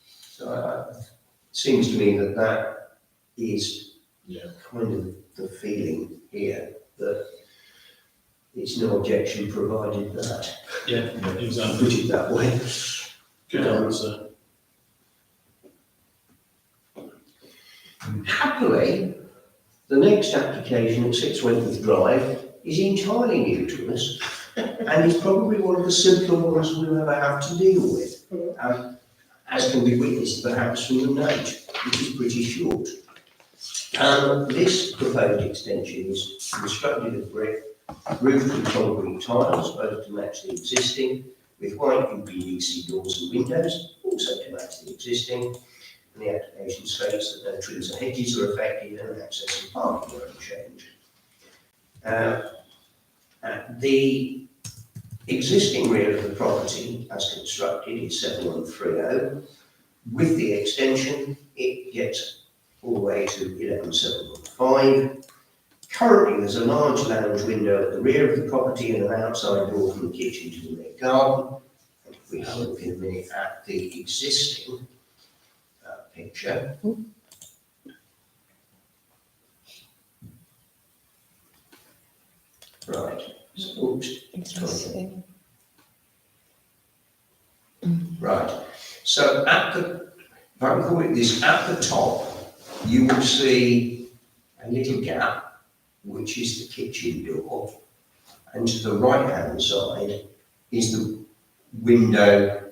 So it seems to me that that is kind of the feeling here, that it's no objection provided that. Yeah, Put exactly. it that way. Good answer. Happily, the next application at 6 Wentworth Drive is entirely new to us and is probably one of the simpler ones we'll ever have to deal with, as can be witnessed perhaps from the note, which is pretty short. This proposed extension is constructed of brick, roofed with concrete tiles, both to match the existing, with white UPVC doors and windows, also to match the existing. And the application states that no trees or hedges are affected and access and parking are unchanged. The existing rear of the property as constructed is 7130. With the extension, it gets all the way to 11715. Currently, there's a large lounge window at the rear of the property and an outside door from the kitchen to the rear garden. And if we have a look in a minute at the existing picture. Right, so, oops, Interesting. right. So at the, if I can call it this, at the top, you will see a little gap, which is the kitchen door. And to the right-hand side is the window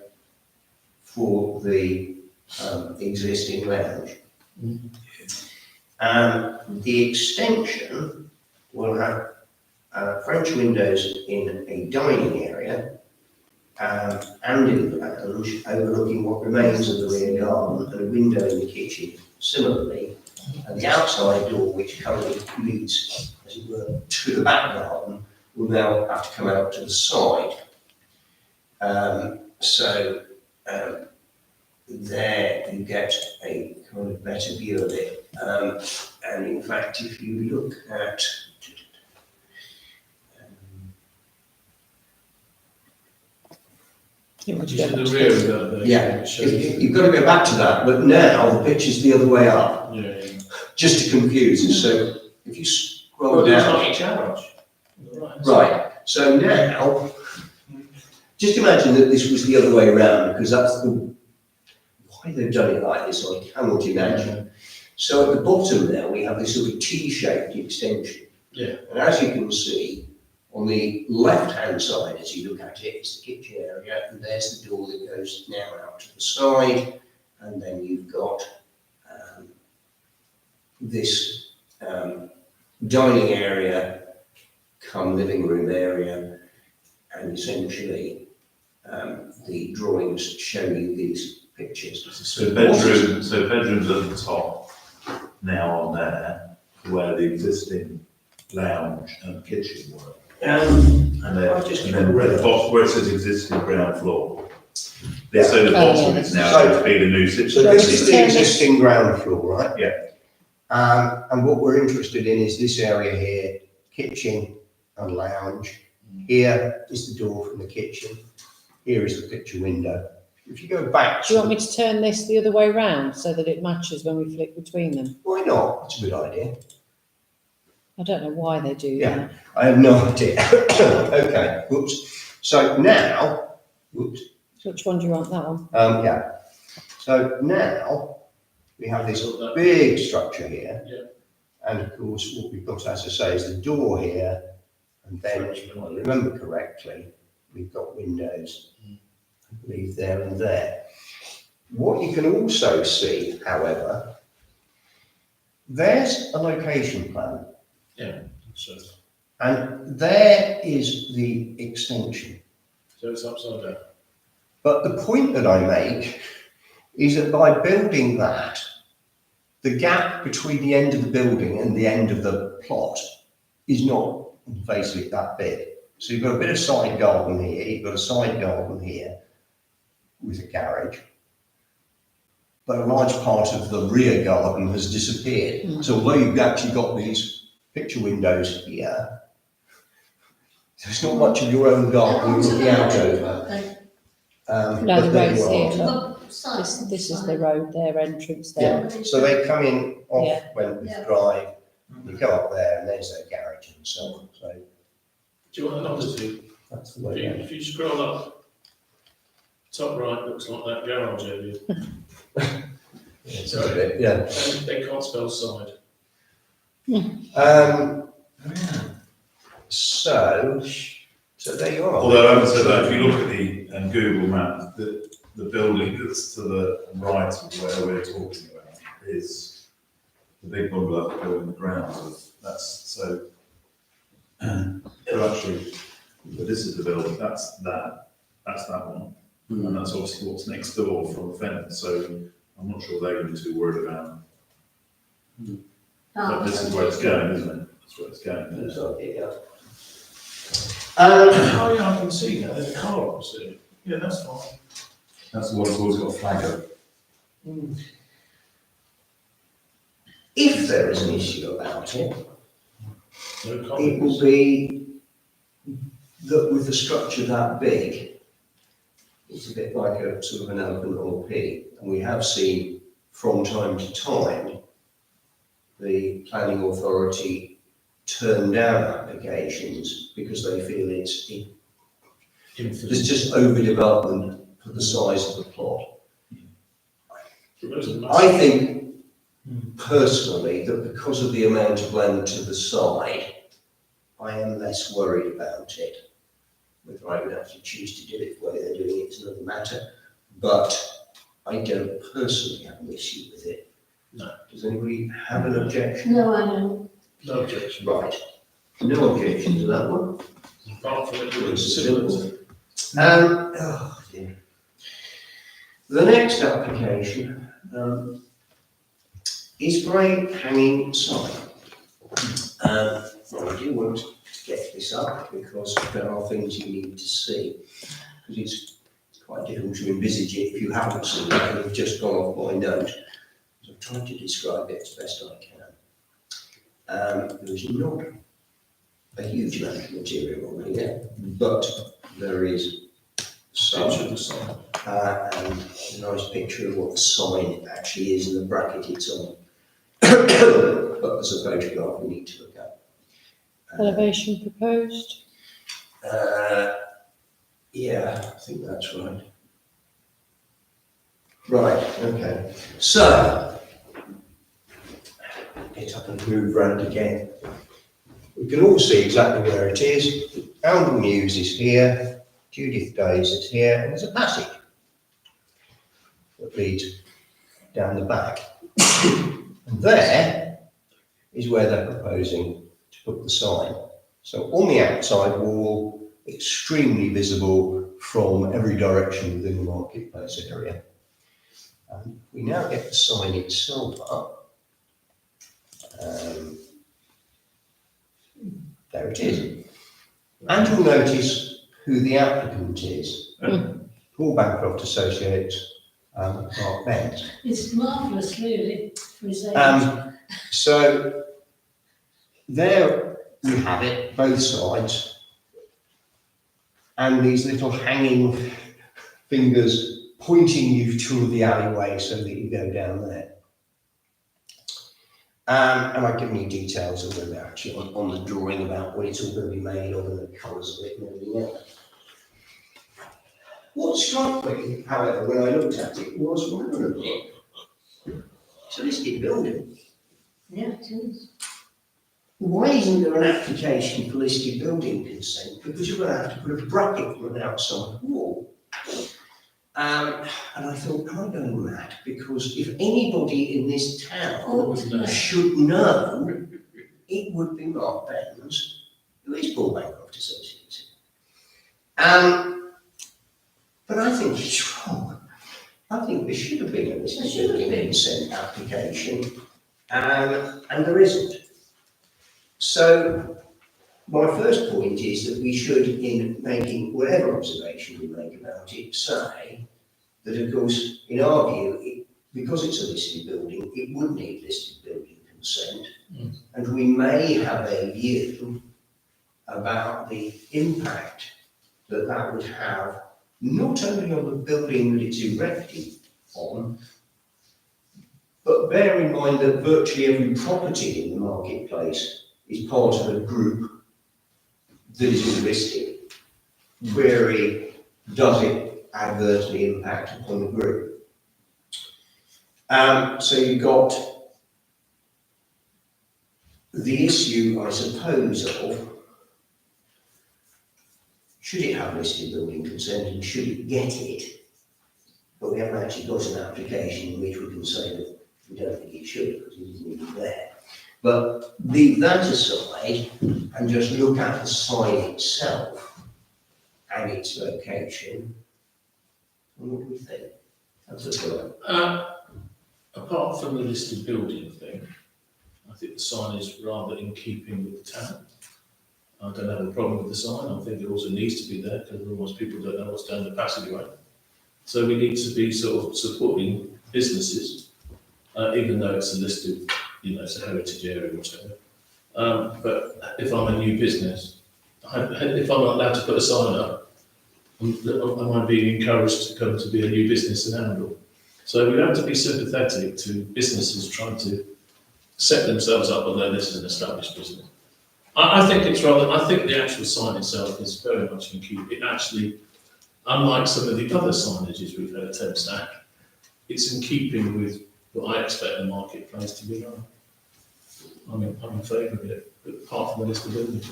for the existing lounge. The extension will have French windows in a dining area and in the lounge, overlooking what remains of the rear garden, and a window in the kitchen similarly. And the outside door, which currently leads, as it were, to the back garden, will now have to come out to the side. There you get a kind of better view of it. And in fact, if you look at Which is in the rear of that. yeah, you've got to go back to that, but now the picture's the other way up, Yeah. just to confuse us. So if you scroll Well, there's down. not a garage. Right, so now, just imagine that this was the other way around, because that's why they've done it like this, I cannot imagine. So at the bottom there, we have this sort of T-shaped extension. Yeah. And as you can see, on the left-hand side, as you look at it, it's the kitchen area, and there's the door that goes now out to the side, and then you've got this dining area, come living room area, and essentially the drawings show you these pictures. So bedrooms at the top now on there, where the existing lounge and kitchen work. And And then, I just and then read the it. box where it says existing ground floor. Yeah. So the Oh, bottom yeah. is now So- going to be the new So kitchen. this is the existing ground floor, right? Yeah. And what we're interested in is this area here, kitchen and lounge. Here is the door from the kitchen. Here is the picture window. If you go back, Do you want me to turn this the other way round so that it matches when we flick between them? why not? That's a good idea. I don't know why they do Yeah. that. I have no idea. Okay, whoops. So now, whoops, Which one do you want, that one? yeah. So now we have this big structure here. Yeah. And of course, what we've got, as I say, is the door here. And then, if I remember correctly, we've got windows, I believe there and there. What you can also see, however, there's a location plan. So And there is the extension. it's upside down. But the point that I make is that by building that, the gap between the end of the building and the end of the plot is not basically that big. So you've got a bit of side garden here, you've got a side garden here with a garage. But a large part of the rear garden has disappeared. So although you've actually got these picture windows here, there's not much of your own garden you're looking out over. No, but the there road's you are. here. Well, side, This is side. the road, their entrance there. Yeah, so they come in off Yeah. Wentworth Yeah. Drive, you go up there and there's their garage and so on, so Do you want another two? that's the way. If you scroll up, top right looks like that garage area. It's a bit, yeah. And they can't spell side. So there you are. Although having said that, if you look at the Google map, the building that's to the right of where we're talking about is the big bungalow building the grounds of, that's so. But actually, but this is the building, that's that one. And that's obviously what's next door from the fence, so I'm not sure they're going to be too worried about. But this is where it's going, isn't it? That's where it's going. So, yeah. Oh, yeah, I can see that, there's a car opposite. Yeah, that's fine. That's the one that's always got a flag up. If there is an issue about it, No it will comments. be that with a structure that big, it's a bit like a sort of an elephant or a pig. And we have seen from time to time, the planning authority turn down applications because they feel there's just overdevelopment for the size of the plot. I think personally that because of the amount of land to the side, I am less worried about it. Whether I would actually choose to do it the way they're doing it is another matter, but I don't personally have an issue with it. No. Does anybody have an objection? No, I don't. No objection. Right. No objection to that one. Apart from it, It's it's simple. similar. Oh dear. The next application is for a hanging sign. I do want to get this up because there are things you need to see. Because it's quite difficult to envisage it if you haven't seen it and have just gone off my note. So I've tried to describe it as best I can. There is not a huge amount of material on here, but there is some. Picture of the sign. And a nice picture of what the sign actually is and the bracket it's on. But there's a photograph we need to look at. Elevation proposed. Yeah, I think that's right. Right, okay. So, get up and move round again. We can all see exactly where it is. Oundle News is here, Judith Days is here, and there's a passage that leads down the back. And there is where they're proposing to put the sign. So on the outside wall, extremely visible from every direction within the marketplace area. We now get the sign itself up. There it is. And you'll notice who the applicant is. Paul Bancroft Associates, Mark Bent. It's marvellous, really, for his age. So there you have it, both sides. And these little hanging fingers pointing you to the alleyway so that you go down there. And I've given you details of it actually on the drawing about what it's all going to be made of and the colours of it and everything else. What struck me, however, when I looked at it was, well, hang on a minute. It's a listed building. Yeah, it is. Why isn't there an application for listed building consent? Because you're going to have to put a bracket on an outside wall. And I thought, am I going mad? Because if anybody in this town Oh, no. should know, it would be Mark Benz, who is Paul Bancroft Associates. But I think it's wrong. I think there should have been a listed building consent application, and there isn't. So my first point is that we should, in making whatever observation we make about it, say that, of course, in our view, because it's a listed building, it would need listed building consent. And we may have a view about the impact that that would have, not only on the building that it's erected on, but bear in mind that virtually every property in the marketplace is part of a group that is listed. Query, does it adversely impact upon the group? So you've got the issue, I suppose, of should it have listed building consent and should it get it? But we haven't actually got an application in which we can say that we don't think it should because it isn't even there. But leave that aside and just look at the sign itself and its location. And what do we think? That's a good one. Apart from the listed building thing, I think the sign is rather in keeping with the town. I don't have a problem with the sign. I think it also needs to be there because otherwise people don't know what's down the passageway. So we need to be sort of supporting businesses, even though it's a listed, it's a heritage area or whatever. But if I'm a new business, if I'm not allowed to put a sign up, am I being encouraged to come to be a new business in Arundel? So we have to be sympathetic to businesses trying to set themselves up, although this is an established business. I think the actual sign itself is very much in keeping. It actually, unlike some of the other signages we've had at Thames-Stack, it's in keeping with what I expect the marketplace to be like. I'm in favour of it, but apart from the list of buildings.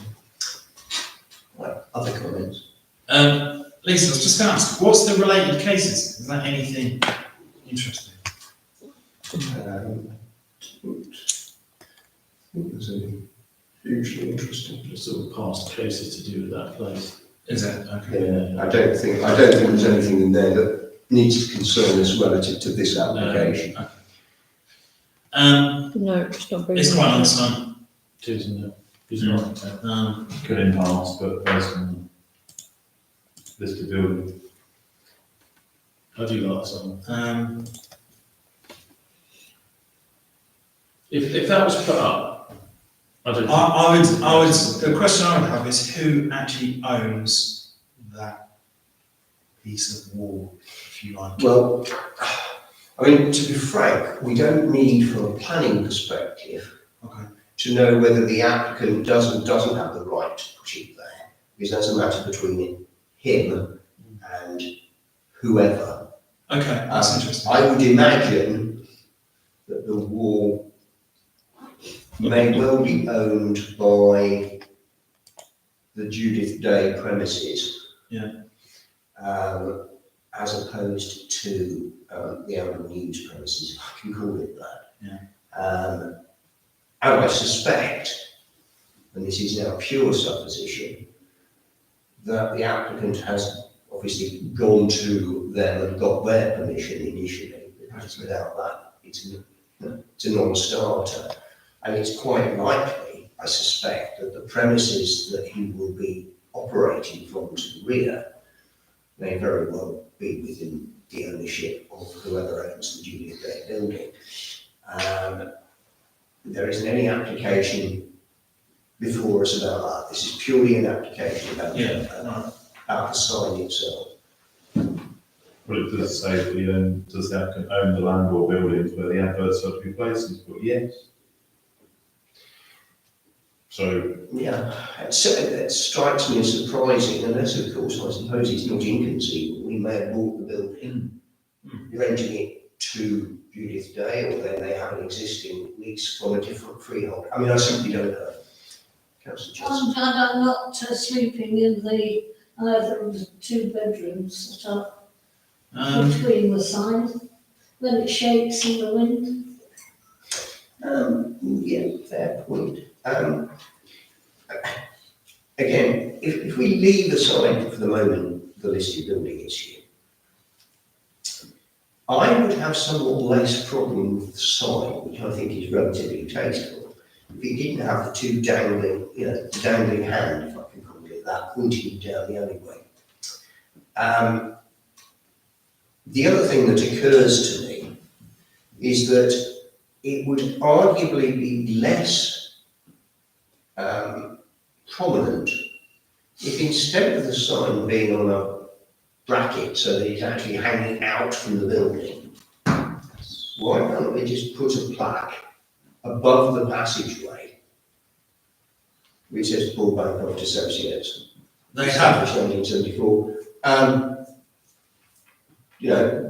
Right, other comments? Lisa, I was just going to ask, what's the related cases? Is that anything interesting? There's a hugely interesting. Just sort of past cases to do with that place. Is it? Okay. Yeah, I don't think there's anything in there that needs to concern us relative to this application. Okay. No, it's not very. It's quite on the sign. It is, isn't it? It's not. Could enhance, but based on listed building. How do you like that sign? If that was put up, I don't. I would. The question I would have is who actually owns that piece of wall, if you like. Well, I mean, to be frank, we don't need, from a planning perspective, Okay. to know whether the applicant does and doesn't have the right to put it there, because that's a matter between him and whoever. Okay, that's interesting. I would imagine that the wall may well be owned by the Judith Day premises. Yeah. As opposed to the Arundel News premises, if I can call it that. Yeah. And I suspect, and this is now pure supposition, that the applicant has obviously gone to them and got their permission initially, because without that, it's a non-starter. And it's quite likely I suspect that the premises that he will be operating from to the rear may very well be within the ownership of whoever owns the Juliet Day building. There isn't any application before us about that. This is purely an application about, about the sign itself. Well, it does say that does the applicant own the land or buildings where the adverts are to be placed? He's put yes. So, Yeah, it strikes me as surprising, unless of course I suppose it's not inconceivable. We may have bought the building, renting it to Judith Day, or they may have an existing lease from a different freehold. I mean, I simply don't know. Councillor Johnson. I'm not sleeping in either of the 2 bedrooms that are between the signs when it shakes in the wind. Yeah, fair point. Again, if we leave aside for the moment the listed building issue, I would have somewhat less problem with the sign, which I think is relatively tasteful, if it didn't have the 2 dangling, the dangling hand, if I can call it that, pointing down the alleyway. The other thing that occurs to me is that it would arguably be less prominent if instead of the sign being on a bracket so that it's actually hanging out from the building, why don't we just put a plaque above the passageway which says Paul Bancroft Associates, They have. established 1974,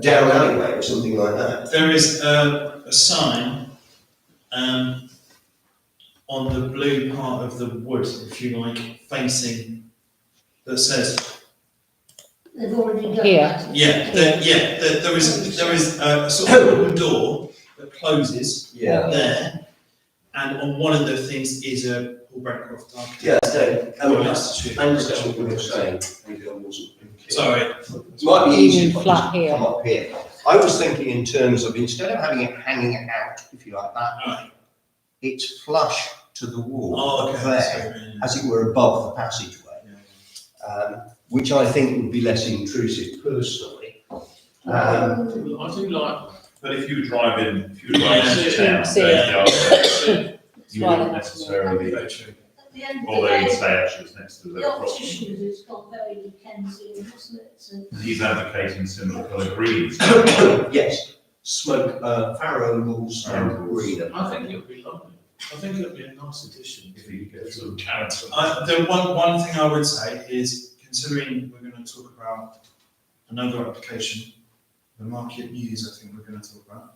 down alleyway or something like that. There is a sign on the blue part of the wood, if you like, facing, that says, They've already done Here. that. there is a sort of wooden door that closes Yeah. there, and on one of the things is a Paul Bancroft architect. Yeah, so, Institute. I understand what you're saying. Maybe I wasn't clear. Sorry. It might be easier if I Flat just here. come up here. I was thinking in terms of, instead of having it hanging out, if you like, that way, it's flush to the wall Oh, up okay. there, Sorry. as it were above the passageway, which I think would be less intrusive personally. I do like. but if you drive in, Yeah, into town, see then you why wouldn't they have to necessarily, Very true. At the end of or the they would day, say actually it's next to the their property. opticians, it's got very Dickensian, isn't it? So He's advocating similar colour greens. Yes, smoke, Farrow rules and green. I think it would be lovely. I think it would be a nice addition If you get to the character. The one thing I would say is, considering we're going to talk about another application, the Market News, I think we're going to talk about.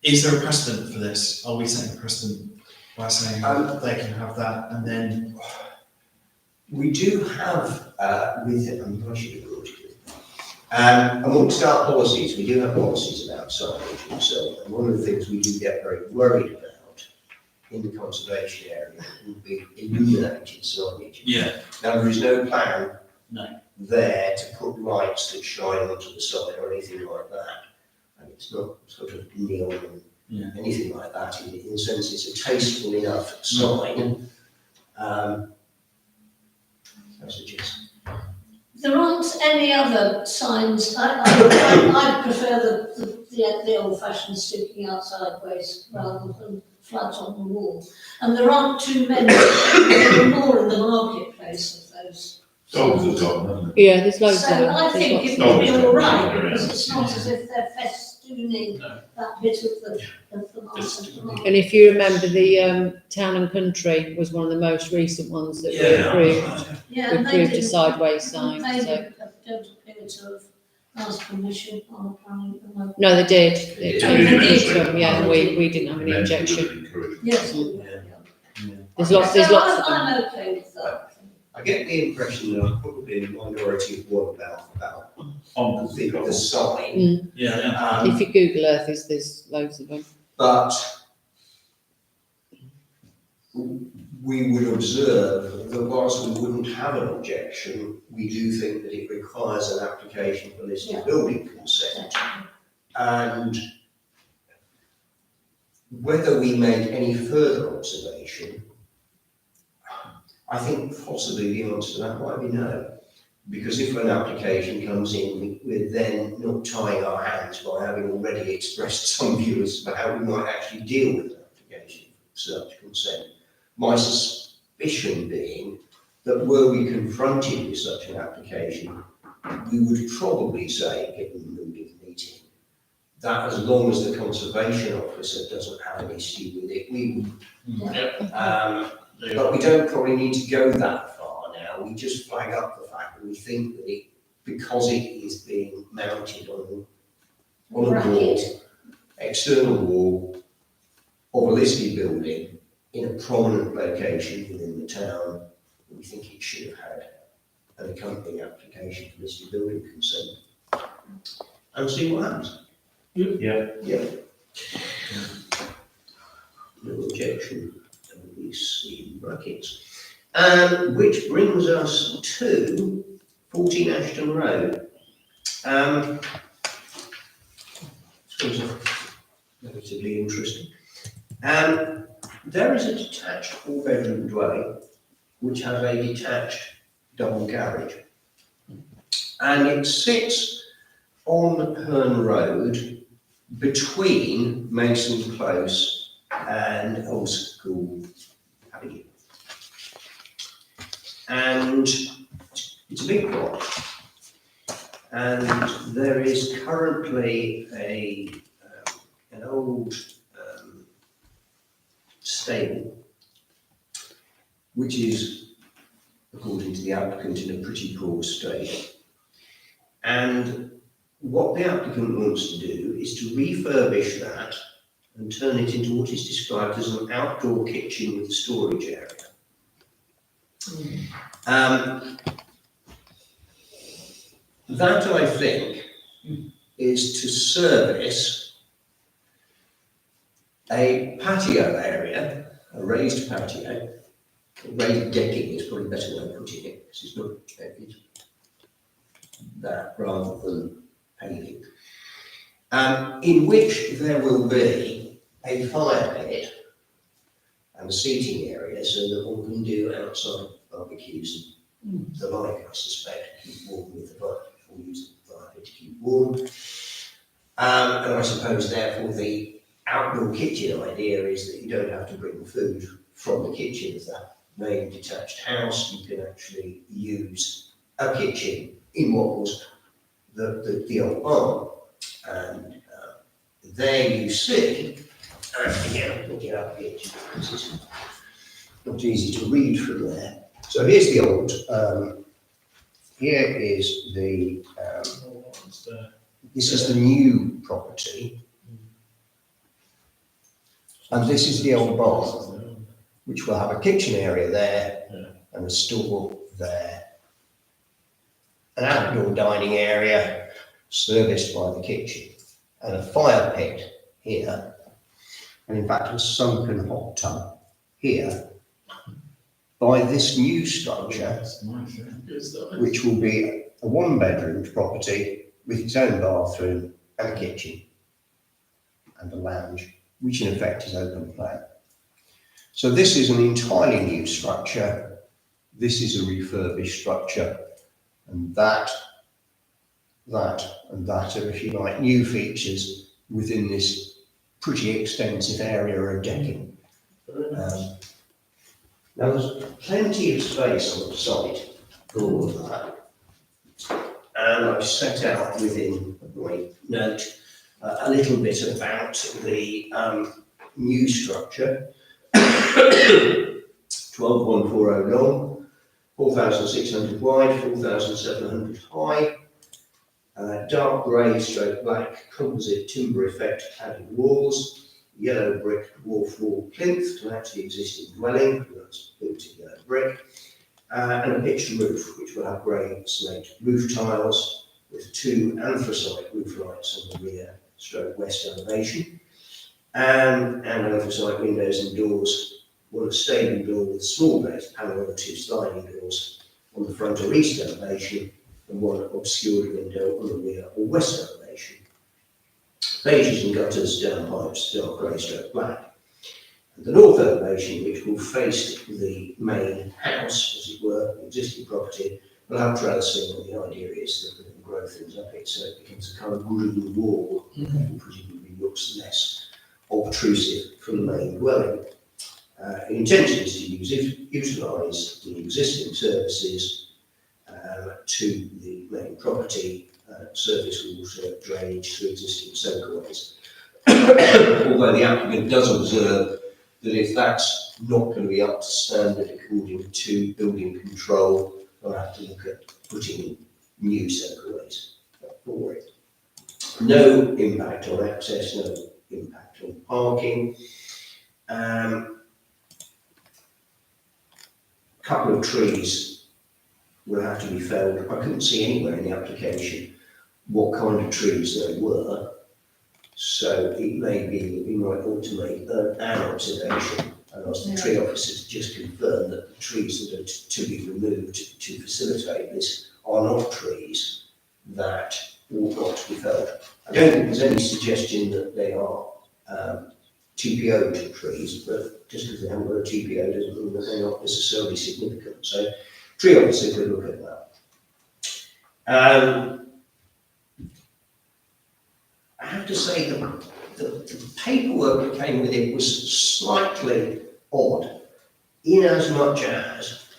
Is there a precedent for this? Are we setting a precedent by saying they can have that and then? We do have, I should have brought it in. Amongst our policies, we do have policies about signage and so on. And one of the things we do get very worried about in the conservation area would be illuminated signage. Yeah. Now, there is no plan No. there to put lights that shine onto the sign or anything like that. And it's not sort of neon and Yeah. anything like that. In the sense, it's a tasteful enough sign. I suggest. there aren't any other signs. I prefer the old-fashioned sticking out sideways rather than flat on the wall. And there aren't too many. There are more in the marketplace of those. Dogs have got, haven't Yeah, there's loads So there. I There's think lots it of would be them. all right, Yeah. because it's not as if they're festooning No. that bit of the market. And if you remember, the Town and Country was one of the most recent ones that we approved. Yeah, We and they approved a didn't- sideways sign, They so. don't appear to have asked permission on the planning. No, they did. They They did. took it to them, yeah, and we didn't have any Mentioned objection. and encouraged. Yes. There's lots of them. I'm okay with that. I get the impression that I'm probably in the minority of one about On the sign. Mm. Yeah. If you Google Earth, there's loads of them. But we would observe that whilst we wouldn't have an objection, we do think that it requires an application for listed Yeah. building consent. And Whether we make any further observation, I think possibly the answer to that might be no. Because if an application comes in, we're then not tying our hands by having already expressed some views about how we might actually deal with an application for such consent. My suspicion being that were we confronted with such an application, we would probably say, given the mood of the meeting, that as long as the conservation officer doesn't have an issue with it, we would. But we don't probably need to go that far now. We just flag up the fact that we think that it, because it is being mounted on a wall, external wall of a listed building in a prominent location within the town, we think it should have had an accompanying application for listed building consent. And see what happens. Yeah. Yeah. No objection, at least in brackets. Which brings us to 14 Ashton Road. This was relatively interesting. There is a detached 4-bedroom dwelling which has a detached double garage. And it sits on Herne Road between Mason's Close and Old School Avenue. And it's a big plot. And there is currently an old stable, which is, according to the applicant, in a pretty poor state. And what the applicant wants to do is to refurbish that and turn it into what is described as an outdoor kitchen with storage area. That, I think, is to service a patio area, a raised patio. Raised decking is probably a better way of putting it, because it's not it's that rather than paving. In which there will be a fire pit and a seating area so that one can do outside barbecues and the like, I suspect, to keep warm with the fire, or use the fire pit to keep warm. And I suppose therefore the outdoor kitchen idea is that you don't have to bring food from the kitchen of that main detached house. You can actually use a kitchen in what was the old barn. And there you see, again, I'll get up here because it's not easy to read from there. So here's the old, here is the, this is the new property. And this is the old barn, which will have a kitchen area there and a store there. An outdoor dining area serviced by the kitchen and a fire pit here. And in fact, a sunken hot tub here by this new structure, which will be a 1-bedroom property with its own bathroom and a kitchen and a lounge, which in effect is open plan. So this is an entirely new structure. This is a refurbished structure, and that are, if you like, new features within this pretty extensive area of decking. Now there's plenty of space on the site for all of that, and I've set out within my note a little bit about the new structure. 12140 long, 4,600 wide, 4,700 high, dark grey stroke black composite timber effect cladded walls, yellow brick wharf wall plinth to match the existing dwelling, that's built in yellow brick, and a pitched roof which will have grey slate roof tiles with 2 anthracite roof lights on the rear stroke west elevation, and anthracite windows and doors, one stable door with small glazed panel and 2 sliding doors on the front or east elevation, and 1 obscured window on the rear or west elevation. Fascias and gutters, down pipes, dark grey stroke black. And the north elevation, which will face the main house, as it were, the existing property, will have trellising, and the idea is that we're going to grow things up it so it becomes a kind of green wall, and presumably looks less obtrusive from the main dwelling. The intention is to utilise the existing services to the main property, surface water, drainage through existing soakways. Although the applicant does observe that if that's not going to be up to standard according to building control, we'll have to look at putting in new soakways for it. No impact on access, no impact on parking. Couple of trees will have to be felled. I couldn't see anywhere in the application what kind of trees they were, so it may be that we might ought to make an observation and ask the tree officer to just confirm that the trees that are to be removed to facilitate this are not trees that ought not to be felled. I don't think there's any suggestion that they are TPO trees, but just because they haven't got a TPO doesn't mean that they're not necessarily significant. So, tree officer could look at that. I have to say that the paperwork that came with it was slightly odd, in as much as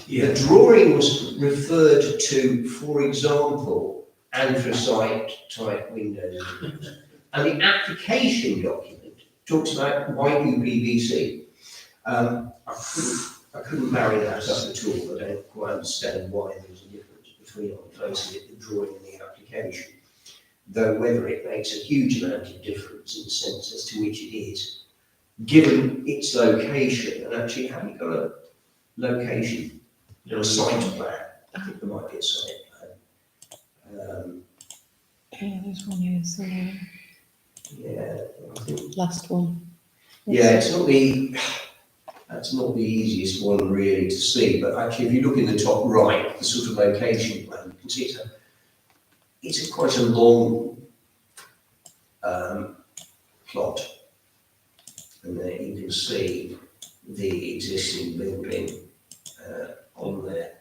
the drawing was referred to, for example, anthracite type windows, and the application document talks about YUPVC. I couldn't marry that up at all. I don't quite understand why there's a difference between on the face of it, the drawing and the application. Though whether it makes a huge amount of difference in the sense as to which it is, given its location, and actually haven't got a location, a site plan. I think there might be a site plan. Yeah, there's one here somewhere. Yeah, I think Last one. yeah, that's not the easiest one really to see, but actually if you look in the top right, the sort of location plan, you can see it's quite a long plot. And there you can see the existing building on there,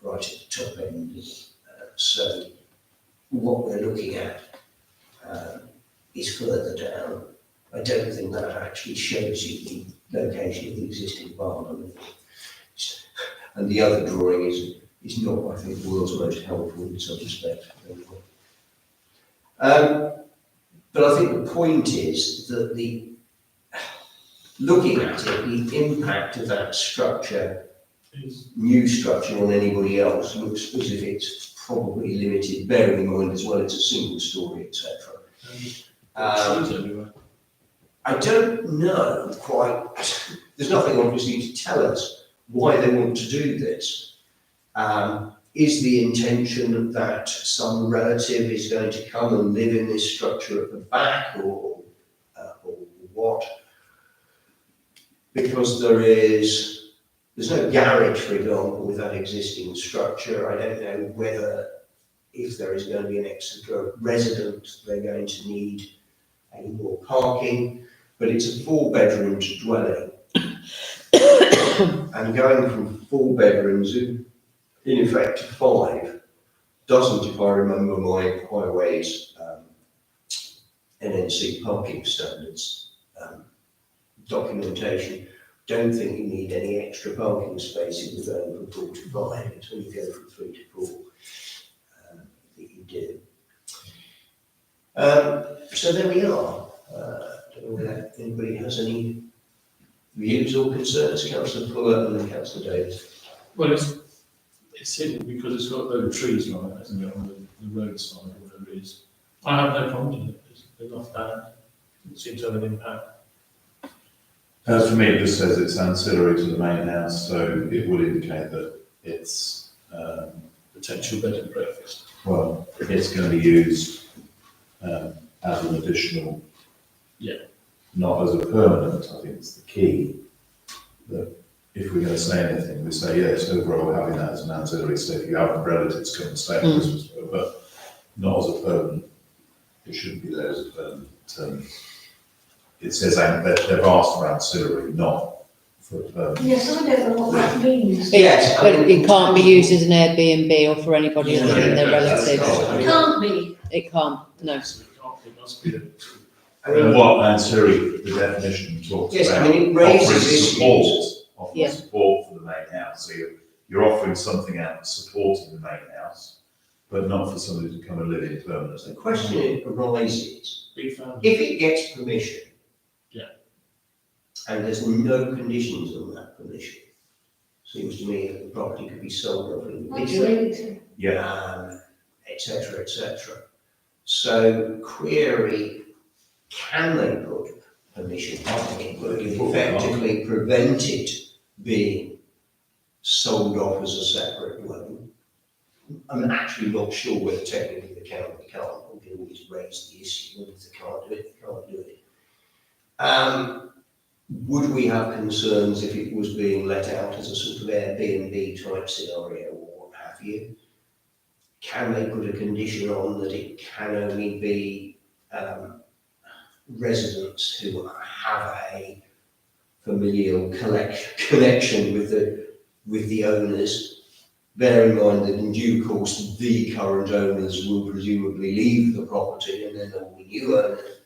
right at the top end. So what we're looking at is further down. I don't think that actually shows you the location of the existing barn. And the other drawing is not, I think, the world's most helpful in some respect. But I think the point is that looking at it, the impact of that structure, new structure on anybody else, looks as if it's probably limited, bearing in mind as well it's a single story, etc. I don't know quite, there's nothing obviously to tell us why they want to do this. Is the intention that some relative is going to come and live in this structure at the back, or what? Because there's no garage, for example, with that existing structure. I don't know whether, if there is going to be an extra resident, they're going to need any more parking, but it's a 4-bedroom dwelling. And going from 4 bedrooms in effect to 5 doesn't, if I remember my highways NNC parking standards documentation, don't think you need any extra parking spaces going from 4 to 5. It's when you go from 3 to 4 that you do. So there we are. Don't know whether anybody has any views or concerns. Councillor Fuller and then Councillor Davis. Well, it's hidden because it's got those trees on it, hasn't it, on the roadside or whatever it is. I have no problem with it. They're not bad. It seems to have an impact. For me, it just says it's ancillary to the main house, so it would indicate that it's, Potential bed and breakfast. well, it's going to be used as an additional, not as a permanent. I think it's the key that if we're going to say anything, we say, yes, overall having that as an ancillary, so if you have relatives come and stay at Christmas, but not as a permanent, it shouldn't be there as a permanent. it says they've asked for ancillary, not for a permanent. Yes, I don't know what that means. Yes, But it can't be used as an Airbnb or for anybody other than their Yeah, relatives. that's It can't be. It can't, no. So it must be a I mean, And what ancillary, the definition talks yes, I about. mean, it raises offering issues. support, Yeah. offering support for the main house, so you're offering something out supporting the main house, but not for somebody to come and live in the permanently. question arises, big family. if it gets permission. Yeah. And there's no conditions on that permission, seems to me that the property could be sold off individually, Absolutely. Yeah, et cetera, et cetera. So query, can they put permission on it, but effectively prevent it being sold off as a separate dwelling? I'm actually not sure whether technically they can or they can't. We can always raise the issue, and if they can't do it, they can't do it. Would we have concerns if it was being let out as a sort of Airbnb type scenario or what have you? Can they put a condition on that it can only be residents who have a familial connection with the owners? Bear in mind that in due course, the current owners will presumably leave the property and then there will be new owners.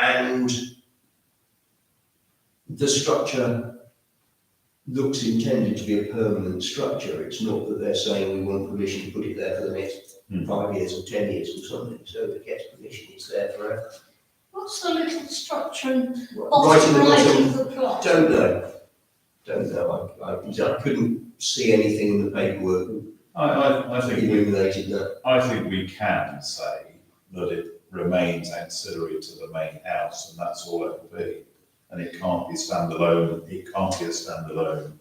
And the structure looks intended to be a permanent structure. It's not that they're saying we want permission to put it there for the next 5 years or 10 years or something. So if it gets permission, it's there forever. What's the little structure in Right in the bottom right bottom, of the plot? don't know. I couldn't see anything in the paperwork I that think illuminated that. I think we can say that it remains ancillary to the main house, and that's all it will be. And it can't be standalone, it can't be a standalone,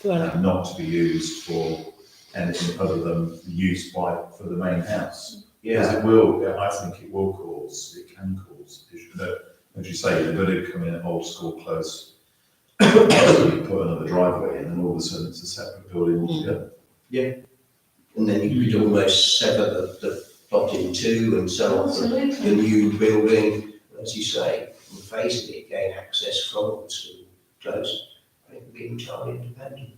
Well, and not to be used for anything other than use for the main house. Because Yeah, it will, I think it will cause, it can cause issue. But as you say, you're going to come in old school close, you put another driveway in, and all of a sudden it's a separate building altogether. and then you could almost sever the plot in two and so on for the Absolutely. new building. As you say, on the face of it, gain access from the school close, and it would be entirely independent.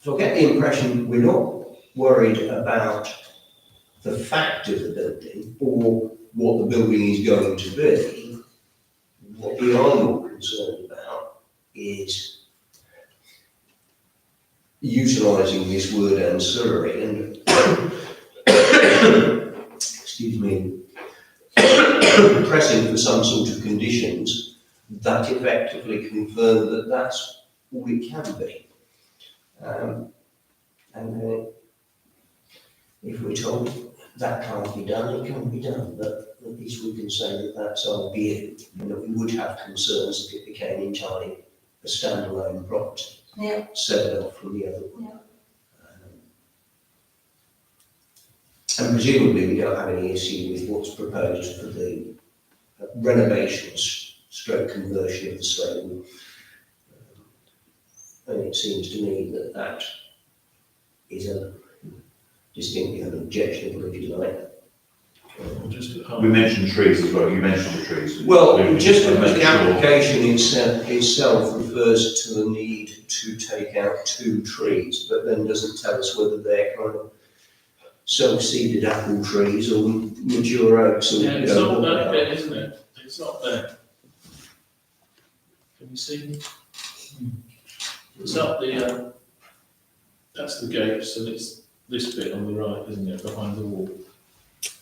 So I get the impression we're not worried about the fact of the building or what the building is going to be. What we are more concerned about is utilising this word ancillary and excuse me, pressing for some sort of conditions that effectively confirm that that's all it can be. And if we're told that can't be done, it can't be done, but at least we can say that that's our view, and that we would have concerns if it became entirely a standalone property, Yeah. severed off from the other one. Yeah. And presumably we don't have any issue with what's proposed for the renovations, stroke conversion of the stable. And it seems to me that that is a distinctly unobjectionable, if you like. Just at We home. mentioned trees as well, you mentioned the trees. Well, We just wanna because make the sure- application itself refers to the need to take out 2 trees, but then doesn't tell us whether they're kind of self-seeded apple trees or mature oaks or, Yeah, you it's know, not what that they are. bit, isn't it? It's not there. Can you see? It's up the, that's the gates, and it's this bit on the right, isn't it, behind the wall?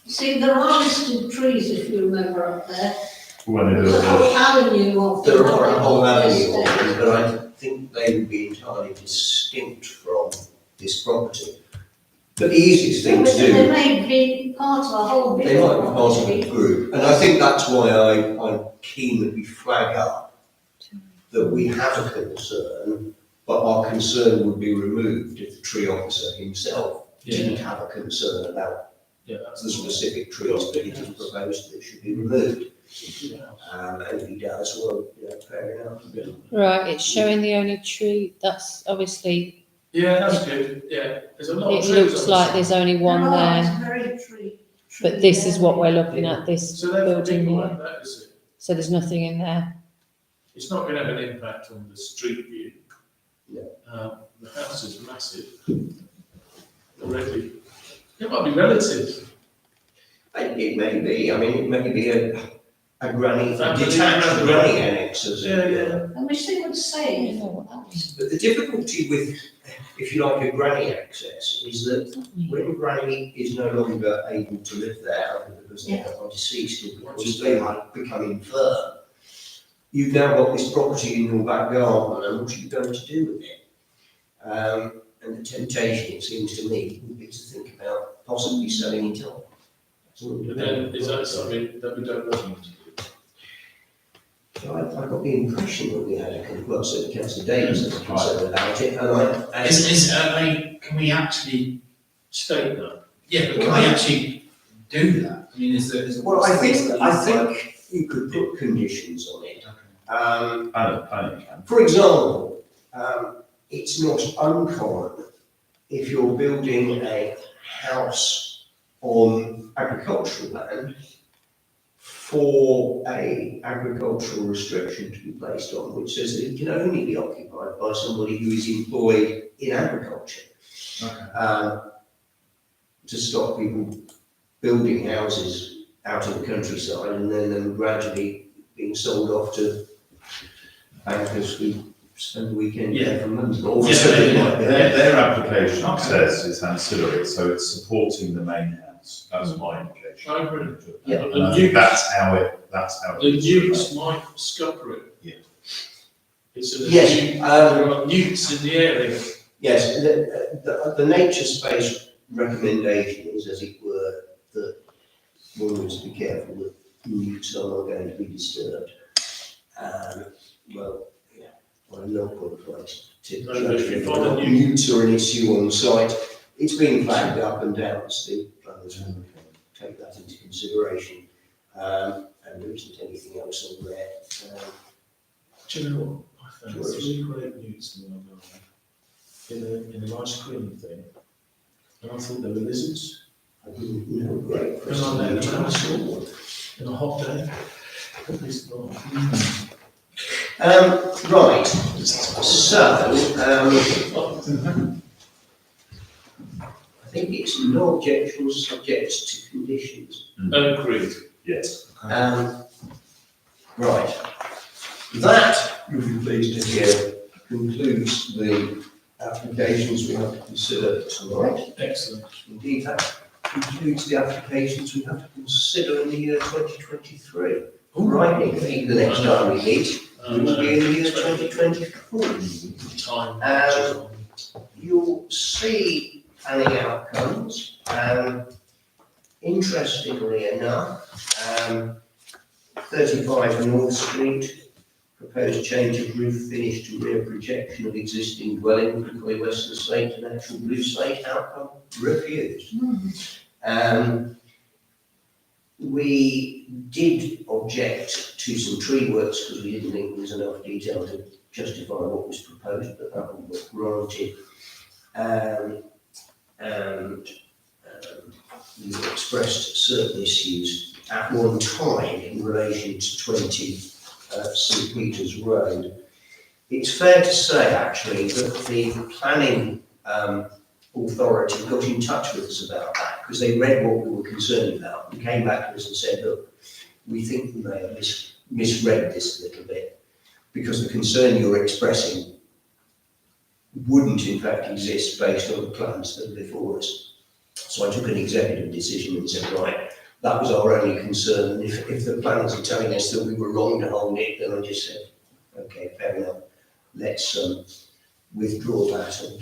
See, there are listed trees, if you remember up there. When it There's a is, whole avenue of them. There are a whole avenue of Yes, them, but I think they would be entirely distinct from this property. But the easiest thing to They do, may be part of a whole big they might be part of property. a group, and I think that's why I'm keen that we flag up that we have a concern, but our concern would be removed if the tree officer himself didn't have a concern about Yeah, that's the specific trees that it is proposed that should be removed. And if he does, well, fair enough. right, it's showing the only tree, that's obviously, Yeah, that's good, yeah. There's a lot of it trees looks on the like side. there's only one There are, there. it's a very tree. But this is what we're looking at, this So they're building thinking here. like that, is it? So there's nothing in there. It's not going to have an impact on the street view. No. The house is massive. Already. It might be relative. It may be, I mean, it may be a granny, a Family detached granny. granny annex, as Yeah, yeah. And we see what say. But the difficulty with, if you like, a granny access is that when granny is no longer able to live there because they are deceased or because they might become infirm, you've now got this property in your back garden, and what are you going to do with it? And the temptation, it seems to me, would be to think about possibly selling it off. But then, is that something that we don't want to do? So I got the impression that we had well, certainly Councillor Davis was concerned about it, and Can we actually, State that. yeah, but can we actually do that? I mean, is there? well, I think you could put conditions on it. Planning can. For example, it's not uncommon if you're building a house on agricultural land for a agricultural restriction to be placed on, which says that it can only be occupied by somebody who is employed in agriculture. Okay. To stop people building houses out in the countryside and then them gradually being sold off to bankers who spend the weekend there from London. Or something like that. Their application Okay. says it's ancillary, so it's supporting the main house. That's my indication. I agree. Yeah. And I think that's how it. The newts might scupper it. Yeah. It's a Yes, there are newts in the area. Yes, the nature space recommendation is, as it were, that one needs to be careful that newts are not going to be disturbed. Well, yeah, I'm not qualified to No, but if you judge find whether a new- newts are an issue on site. It's been flagged up and down, the planners will take that into consideration. And there isn't anything else on there. Do you know what? I found three great newts in my garden. In an ice cream thing. And I thought they were lizards. I didn't know, great And I let them out question. in a hot day. At least not. Right, so, I think it's no objection subject to conditions. Agreed. Yes. Right, that, you'll be pleased to hear, concludes the applications we have to consider tonight. Excellent. Indeed, that concludes the applications we have to consider in the year 2023. Right, Nick, the next time we meet, we will be in the year 2024. Time. You'll see planning outcomes. Interestingly enough, 35 North Street, proposed change of roof finish to rear projection of existing dwelling, Brickley Western Slate to natural blue slate, outcome refused. We did object to some tree works because we didn't think there was enough detail to justify what was proposed, but that one was granted. You expressed certain issues at one time in relation to 20 St Peter's Road. It's fair to say actually that the planning authority got in touch with us about that because they read what we were concerned about and came back to us and said, look, we think we may have misread this a little bit because the concern you're expressing wouldn't in fact exist based on the plans that are before us. So I took an executive decision and said, right, that was our only concern. And if the planners are telling us that we were wrong to hold it, then I just said, okay, fair enough. Let's withdraw that and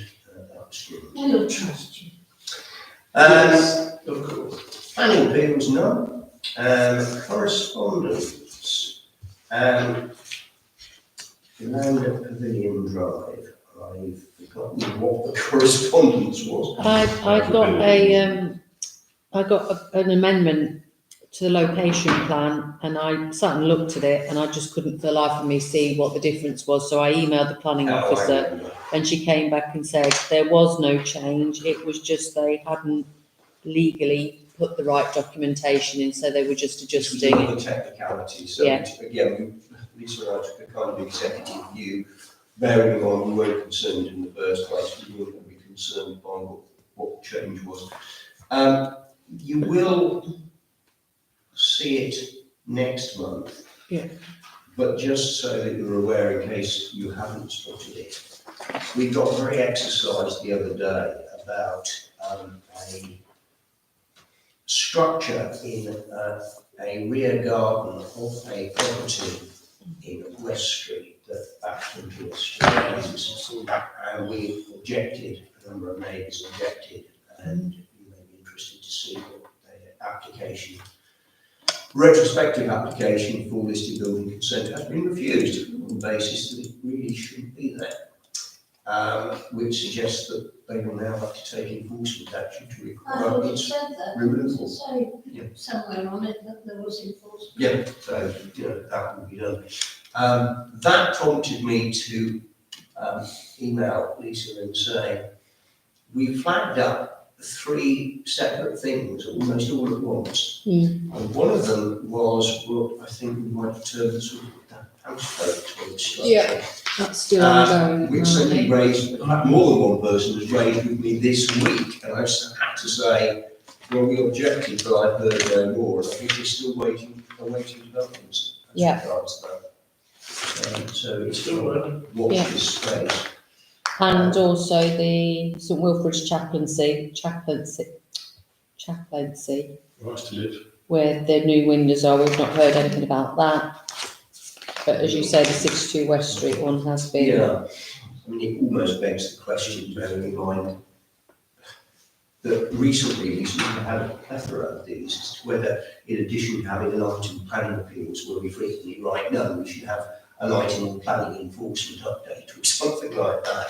that was good. We'll trust you. Of course. Planning appeals, none. Correspondence. Land at Pavilion Drive. I've forgotten what the correspondence was. I got an amendment to the location plan and I sat and looked at it and I just couldn't for the life of me see what the difference was. So I emailed the planning officer and she came back and said there was no change. It was just they hadn't legally put the right documentation in, so they were just This was adjusting. another technicality, so Yeah. again, Lisa and I took a kind of executive view, bearing in mind we weren't concerned in the first place, we weren't going to be concerned by what the change was. You will see it next month. Yeah. But just so that you're aware, in case you haven't spotted it, we got very exercised the other day about a structure in a rear garden of a property in West Street that backs into a street. And we objected, a number of neighbours objected, and you may be interested to see what the application, retrospective application for listed building consent has been refused on the basis that it really shouldn't be there. Which suggests that they will now have to take enforcement action to I require thought it its said that. removal. It say Yeah. somewhere on it that there was enforcement. Yeah, so, that will be done. That prompted me to email Lisa and say, we flagged up 3 separate things almost all at once. Mm. And one of them was what I think we might term the sort of houseboat type structure. Yeah. That's still ongoing. Which somebody raised, more than one person has raised with me this week, and I had to say, well, we objected, but I've heard no more, and I think we're still awaiting developments. as Yeah. regards that. So it's Still working. watch Yeah. this space. And also the St Wilfrid's chaplaincy, Right to live. where the new windows are. We've not heard anything about that. But as you say, the 62 West Street one has been. Yeah, I mean, it almost begs the question, bearing in mind that recently we seem to have a plethora of these, as to whether, in addition to having an item planning appeals where we frequently write no, we should have an item on planning enforcement update or something like that.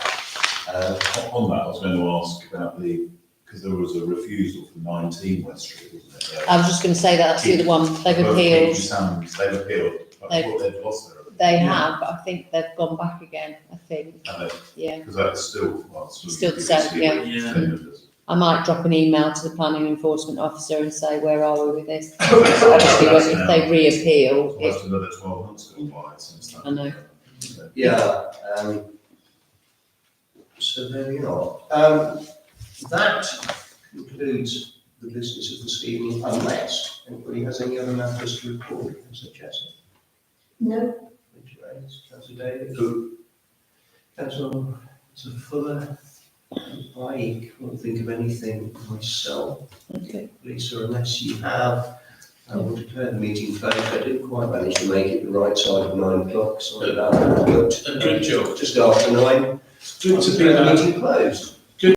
On that, I was going to ask about because there was a refusal for 19 West Street, wasn't it? I was just going to say that's the other one. They've Both appealed. They've appealed. I thought they'd lost their. They have, but I think they've gone back again. I think. Yeah. Because that's still, Still the same, yeah. Yeah. I might drop an email to the planning enforcement officer and say, where are we with this? Obviously, if they reappeal, Almost another 12 months gone by since that. I know. Yeah, so there we are. That concludes the business of this evening, unless anybody has any other matters to report, Councillor Chesney. No, Councillor David. Councillor Fuller. I can't think of anything myself. Okay. Lisa, unless you have, I will declare the meeting closed. I didn't quite manage to make it the right side of 9 o'clock, sorry about that. But A good job. just after 9. Good to be Declare the back. meeting closed.